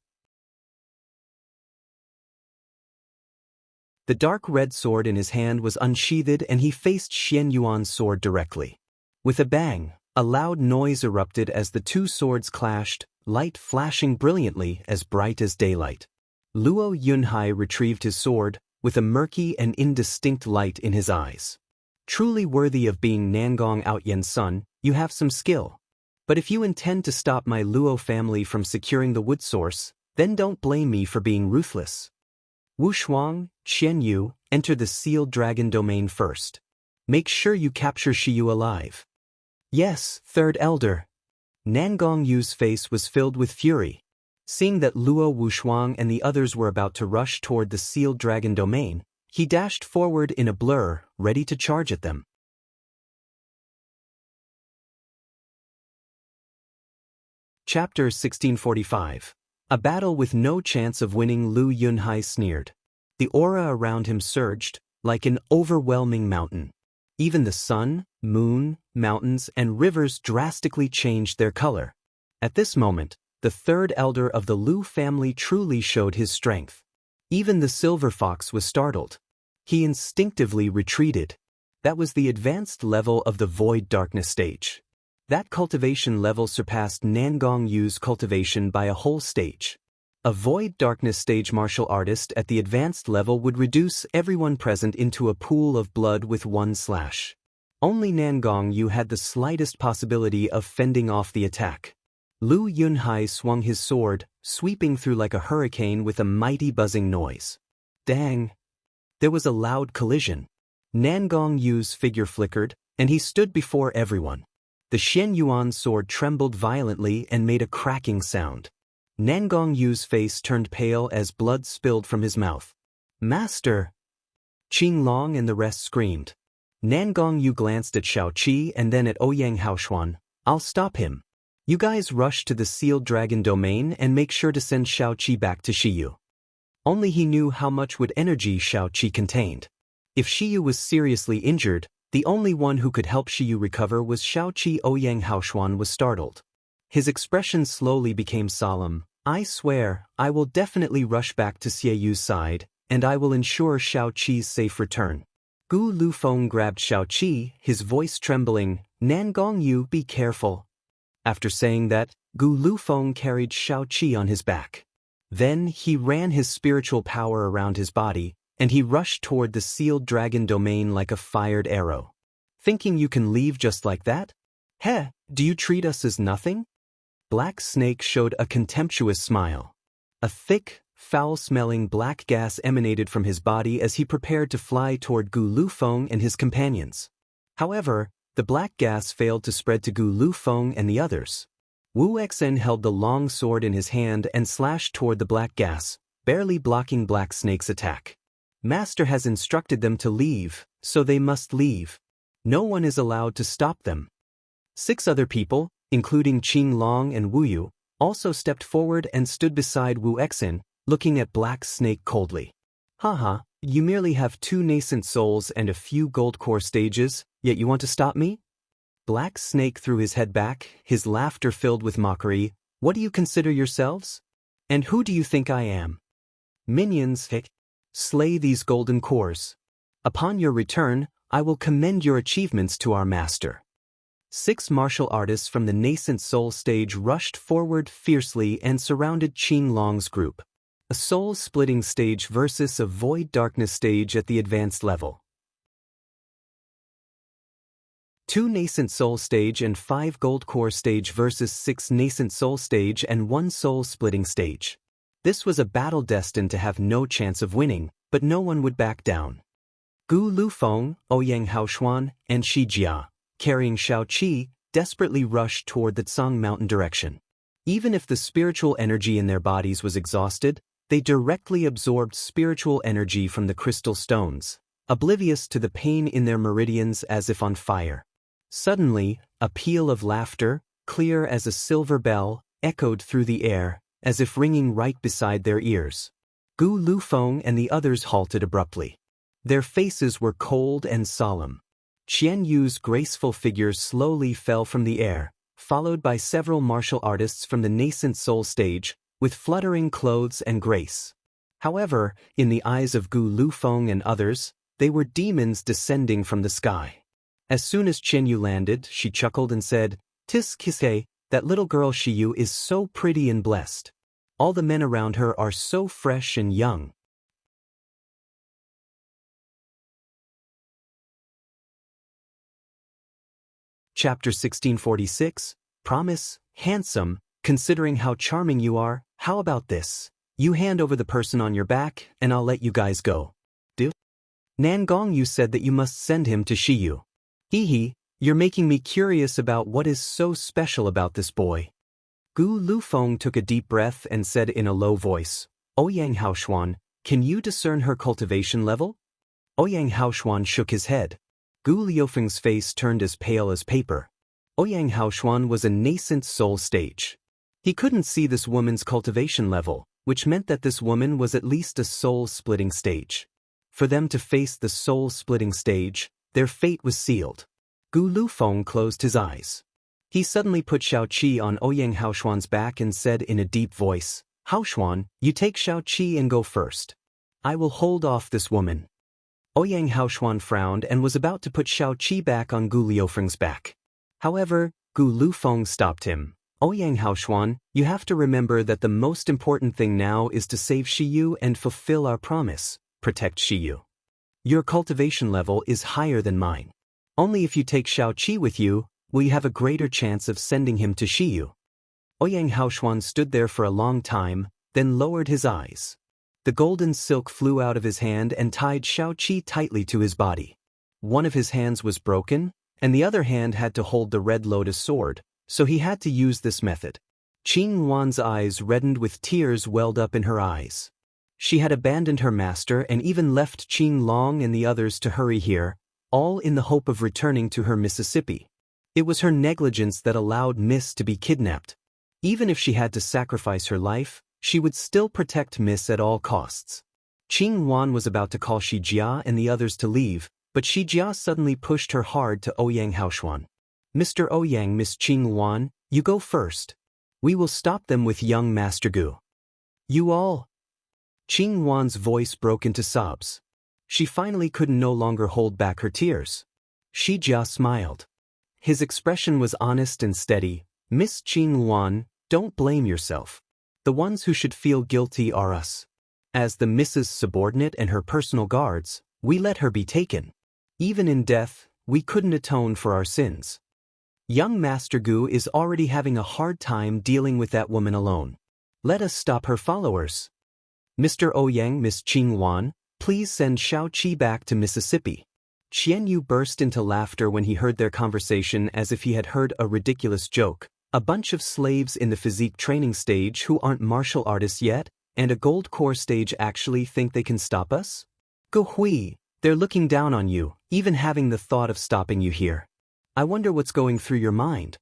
The dark red sword in his hand was unsheathed and he faced Xian Yuan's sword directly. With a bang, a loud noise erupted as the two swords clashed, light flashing brilliantly as bright as daylight. Luo Yunhai retrieved his sword, with a murky and indistinct light in his eyes. "Truly worthy of being Nangong Outyen's son, you have some skill. But if you intend to stop my Luo family from securing the wood source, then don't blame me for being ruthless. Wu Shuang, Qian Yu, enter the sealed dragon domain first. Make sure you capture Shiyu alive." "Yes, Third Elder." Nangong Yu's face was filled with fury. Seeing that Luo Wushuang and the others were about to rush toward the sealed dragon domain, he dashed forward in a blur, ready to charge at them. Chapter 1645. A battle with no chance of winning. Lu Yunhai sneered. The aura around him surged, like an overwhelming mountain. Even the sun, moon, mountains, and rivers drastically changed their color. At this moment, the third elder of the Lu family truly showed his strength. Even the Silver Fox was startled. He instinctively retreated. That was the advanced level of the Void Darkness stage. That cultivation level surpassed Nangong Yu's cultivation by a whole stage. A Void Darkness stage martial artist at the advanced level would reduce everyone present into a pool of blood with one slash. Only Nangong Yu had the slightest possibility of fending off the attack. Lu Yunhai swung his sword, sweeping through like a hurricane with a mighty buzzing noise. Dang! There was a loud collision. Nangong Yu's figure flickered, and he stood before everyone. The Xian Yuan sword trembled violently and made a cracking sound. Nangong Yu's face turned pale as blood spilled from his mouth. "Master!" Qing Long and the rest screamed. Nangong Yu glanced at Xiao Qi and then at Ouyang Haoshuan. "I'll stop him. You guys rush to the sealed dragon domain and make sure to send Xiao Qi back to Shiyu." Only he knew how much wood energy Xiao Qi contained. If Shiyu was seriously injured, the only one who could help Shiyu recover was Xiao Qi. Ouyang Haoshuan was startled. His expression slowly became solemn. "I swear, I will definitely rush back to Xieyu's side, and I will ensure Xiao Qi's safe return." Gu Lufeng grabbed Xiaoqi, his voice trembling. Nangong Yu, be careful. After saying that, Gu Lufeng carried Xiaoqi on his back. Then he ran his spiritual power around his body, and he rushed toward the sealed dragon domain like a fired arrow. Thinking you can leave just like that? Heh, do you treat us as nothing? Black Snake showed a contemptuous smile. A thick, foul-smelling black gas emanated from his body as he prepared to fly toward Gu Lufeng and his companions. However, the black gas failed to spread to Gu Lufeng and the others. Wu Xen held the long sword in his hand and slashed toward the black gas, barely blocking Black Snake's attack. Master has instructed them to leave, so they must leave. No one is allowed to stop them. 6 other people, including Qing Long and Wu Yu, also stepped forward and stood beside Wu Xen, looking at Black Snake coldly. Haha, you merely have 2 nascent souls and a few gold core stages, yet you want to stop me? Black Snake threw his head back, his laughter filled with mockery. What do you consider yourselves? And who do you think I am? Minions, slay these golden cores. Upon your return, I will commend your achievements to our master. 6 martial artists from the nascent soul stage rushed forward fiercely and surrounded Qing Long's group. A soul-splitting stage versus a void darkness stage at the advanced level. 2 nascent soul stage and 5 gold core stage versus 6 nascent soul stage and 1 soul-splitting stage. This was a battle destined to have no chance of winning, but no one would back down. Gu Lufeng, Ouyang Haoshuan, and Shi Jia, carrying Xiaoqi, desperately rushed toward the Tsang Mountain direction. Even if the spiritual energy in their bodies was exhausted, they directly absorbed spiritual energy from the crystal stones, oblivious to the pain in their meridians as if on fire. Suddenly, a peal of laughter, clear as a silver bell, echoed through the air, as if ringing right beside their ears. Gu Lufeng and the others halted abruptly. Their faces were cold and solemn. Qian Yu's graceful figure slowly fell from the air, followed by several martial artists from the nascent soul stage, with fluttering clothes and grace. However, in the eyes of Gu Lufeng and others, they were demons descending from the sky. As soon as Qian Yu landed, she chuckled and said, "Tis Kisei, that little girl Shiyu is so pretty and blessed. All the men around her are so fresh and young." Chapter 1646, Promise, handsome, considering how charming you are, how about this? You hand over the person on your back, and I'll let you guys go. Do? Nangong Yu said that you must send him to Shiyu. Hee, you're making me curious about what is so special about this boy. Gu Lufeng took a deep breath and said in a low voice, Ouyang Haoshuan, can you discern her cultivation level? Ouyang Haoshuan shook his head. Gu Liufeng's face turned as pale as paper. Ouyang Haoshuan was a nascent soul stage. He couldn't see this woman's cultivation level, which meant that this woman was at least a soul-splitting stage. For them to face the soul-splitting stage, their fate was sealed. Gu Lufeng closed his eyes. He suddenly put Xiaoqi on Ouyang Haoshuan's back and said in a deep voice, Haoshuan, you take Xiaoqi and go first. I will hold off this woman. Ouyang Haoshuan frowned and was about to put Xiaoqi back on Gu Liufeng's back. However, Gu Lufeng stopped him. Ouyang Haoshuan, you have to remember that the most important thing now is to save Shiyu and fulfill our promise, protect Shiyu. Your cultivation level is higher than mine. Only if you take Xiaoqi with you, will you have a greater chance of sending him to Shiyu. Ouyang Haoshuan stood there for a long time, then lowered his eyes. The golden silk flew out of his hand and tied Xiaoqi tightly to his body. One of his hands was broken, and the other hand had to hold the red lotus sword, so he had to use this method. Qing Wan's eyes reddened with tears welled up in her eyes. She had abandoned her master and even left Qing Long and the others to hurry here, all in the hope of returning to her Mississippi. It was her negligence that allowed Miss to be kidnapped. Even if she had to sacrifice her life, she would still protect Miss at all costs. Qing Wan was about to call Shi Jia and the others to leave, but Shi Jia suddenly pushed her hard to Ouyang Haoshuan. Mr. Ouyang, Miss Qing Wan, you go first. We will stop them with young Master Gu. You all. Qing Wan's voice broke into sobs. She finally could no longer hold back her tears. Shi Jia smiled. His expression was honest and steady. Miss Qing Luan, don't blame yourself. The ones who should feel guilty are us. As the Mrs. Subordinate and her personal guards, we let her be taken. Even in death, we couldn't atone for our sins. Young Master Gu is already having a hard time dealing with that woman alone. Let us stop her followers. Mr. Ouyang, Miss Qing Luan, please send Shao Qi back to Mississippi. Qian Yu burst into laughter when he heard their conversation as if he had heard a ridiculous joke. A bunch of slaves in the physique training stage who aren't martial artists yet, and a gold core stage actually think they can stop us? Go Hui, they're looking down on you, even having the thought of stopping you here. I wonder what's going through your mind.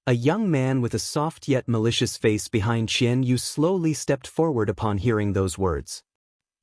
A young man with a soft yet malicious face behind Qian Yu slowly stepped forward upon hearing those words.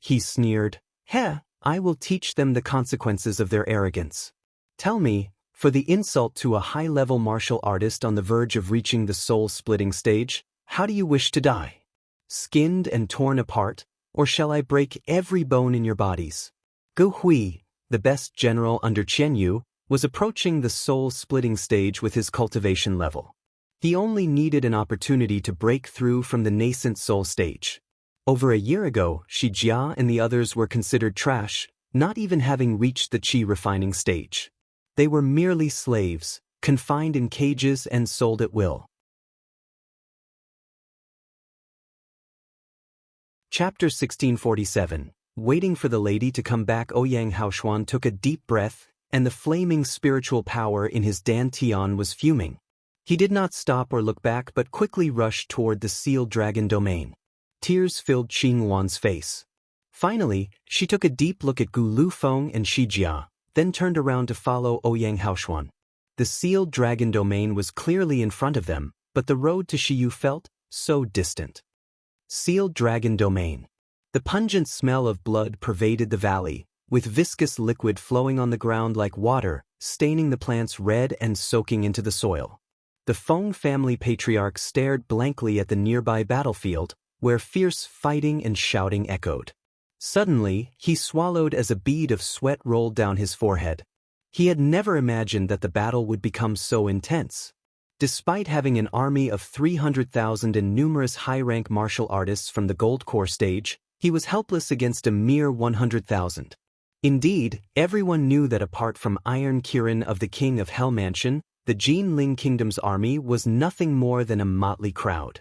He sneered, "Heh, I will teach them the consequences of their arrogance. Tell me, for the insult to a high-level martial artist on the verge of reaching the soul-splitting stage, how do you wish to die? Skinned and torn apart, or shall I break every bone in your bodies?" Gu Hui, the best general under Qian Yu, was approaching the soul-splitting stage with his cultivation level. He only needed an opportunity to break through from the nascent soul stage. Over a year ago, Shi Jia and the others were considered trash, not even having reached the qi refining stage. They were merely slaves, confined in cages and sold at will. Chapter 1647. Waiting for the lady to come back. Ouyang Haoshuan took a deep breath, and the flaming spiritual power in his dantian was fuming. He did not stop or look back but quickly rushed toward the sealed dragon domain. Tears filled Qing Wan's face. Finally, she took a deep look at Gu Lufeng and Shi Jia, then turned around to follow Ouyang Haoshuan. The sealed dragon domain was clearly in front of them, but the road to Shiyu felt so distant. Sealed dragon domain. The pungent smell of blood pervaded the valley, with viscous liquid flowing on the ground like water, staining the plants red and soaking into the soil. The Feng family patriarch stared blankly at the nearby battlefield, where fierce fighting and shouting echoed. Suddenly, he swallowed as a bead of sweat rolled down his forehead. He had never imagined that the battle would become so intense. Despite having an army of 300,000 and numerous high-rank martial artists from the Gold Core stage, he was helpless against a mere 100,000. Indeed, everyone knew that apart from Iron Kirin of the King of Hell Mansion, the Jinling Kingdom's army was nothing more than a motley crowd.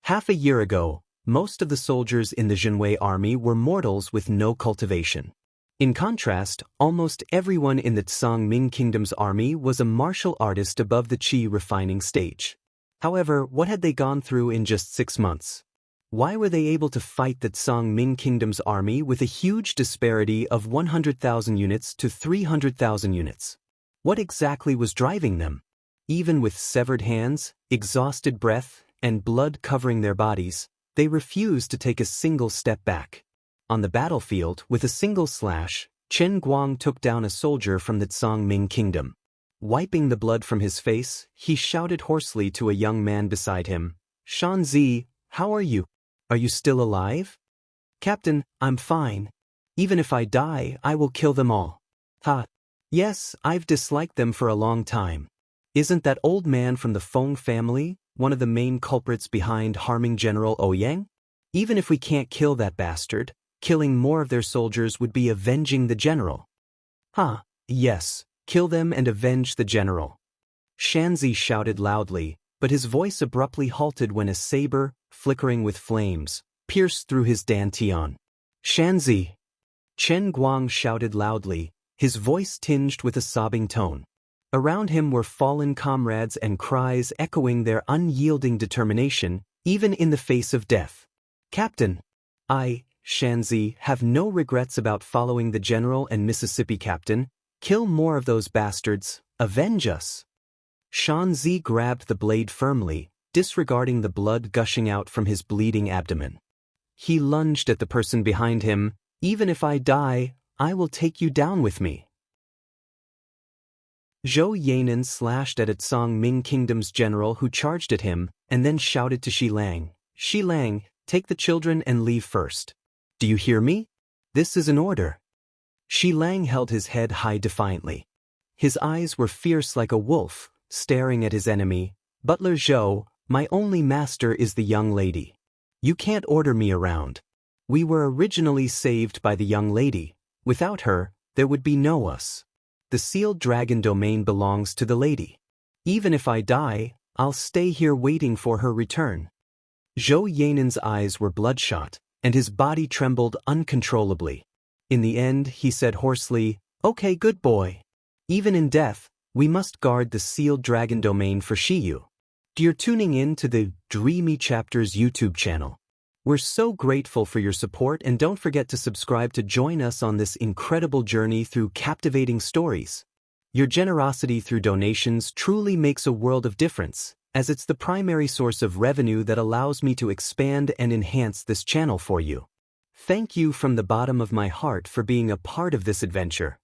Half a year ago, most of the soldiers in the Zhenwei army were mortals with no cultivation. In contrast, almost everyone in the Tsangming Kingdom's army was a martial artist above the qi refining stage. However, what had they gone through in just 6 months? Why were they able to fight the Tsangming Kingdom's army with a huge disparity of 100,000 units to 300,000 units? What exactly was driving them? Even with severed hands, exhausted breath, and blood covering their bodies, they refused to take a single step back. On the battlefield, with a single slash, Chen Guang took down a soldier from the Tsangming Kingdom. Wiping the blood from his face, he shouted hoarsely to a young man beside him, "Shan Zi, how are you? Are you still alive?" "Captain, I'm fine. Even if I die, I will kill them all." "Ha. Yes, I've disliked them for a long time. Isn't that old man from the Feng family one of the main culprits behind harming General Ouyang? Even if we can't kill that bastard, killing more of their soldiers would be avenging the general." "Huh, yes, kill them and avenge the general." Shanzi shouted loudly, but his voice abruptly halted when a saber, flickering with flames, pierced through his dantian. "Shanzi!" Chen Guang shouted loudly, his voice tinged with a sobbing tone. Around him were fallen comrades and cries echoing their unyielding determination, even in the face of death. "Captain! I, Shanzi, have no regrets about following the general and Mississippi captain. Kill more of those bastards, avenge us." Shanzi grabbed the blade firmly, disregarding the blood gushing out from his bleeding abdomen. He lunged at the person behind him, "Even if I die, I will take you down with me." Zhou Yanan slashed at a Tsangming Kingdom's general who charged at him, and then shouted to Shi Lang, "Shi Lang, take the children and leave first. Do you hear me? This is an order. Shi Lang held his head high defiantly. His eyes were fierce like a wolf, staring at his enemy. Butler Zhou, my only master is the young lady. You can't order me around. We were originally saved by the young lady. Without her, there would be no us. The sealed dragon domain belongs to the lady. Even if I die, I'll stay here waiting for her return. Zhou Yanan's eyes were bloodshot, and his body trembled uncontrollably. In the end, he said hoarsely, "Okay, good boy. Even in death, we must guard the sealed dragon domain for Shiyu." You're tuning in to the Dreamy Chapters YouTube channel. We're so grateful for your support, and don't forget to subscribe to join us on this incredible journey through captivating stories. Your generosity through donations truly makes a world of difference, as it's the primary source of revenue that allows me to expand and enhance this channel for you. Thank you from the bottom of my heart for being a part of this adventure.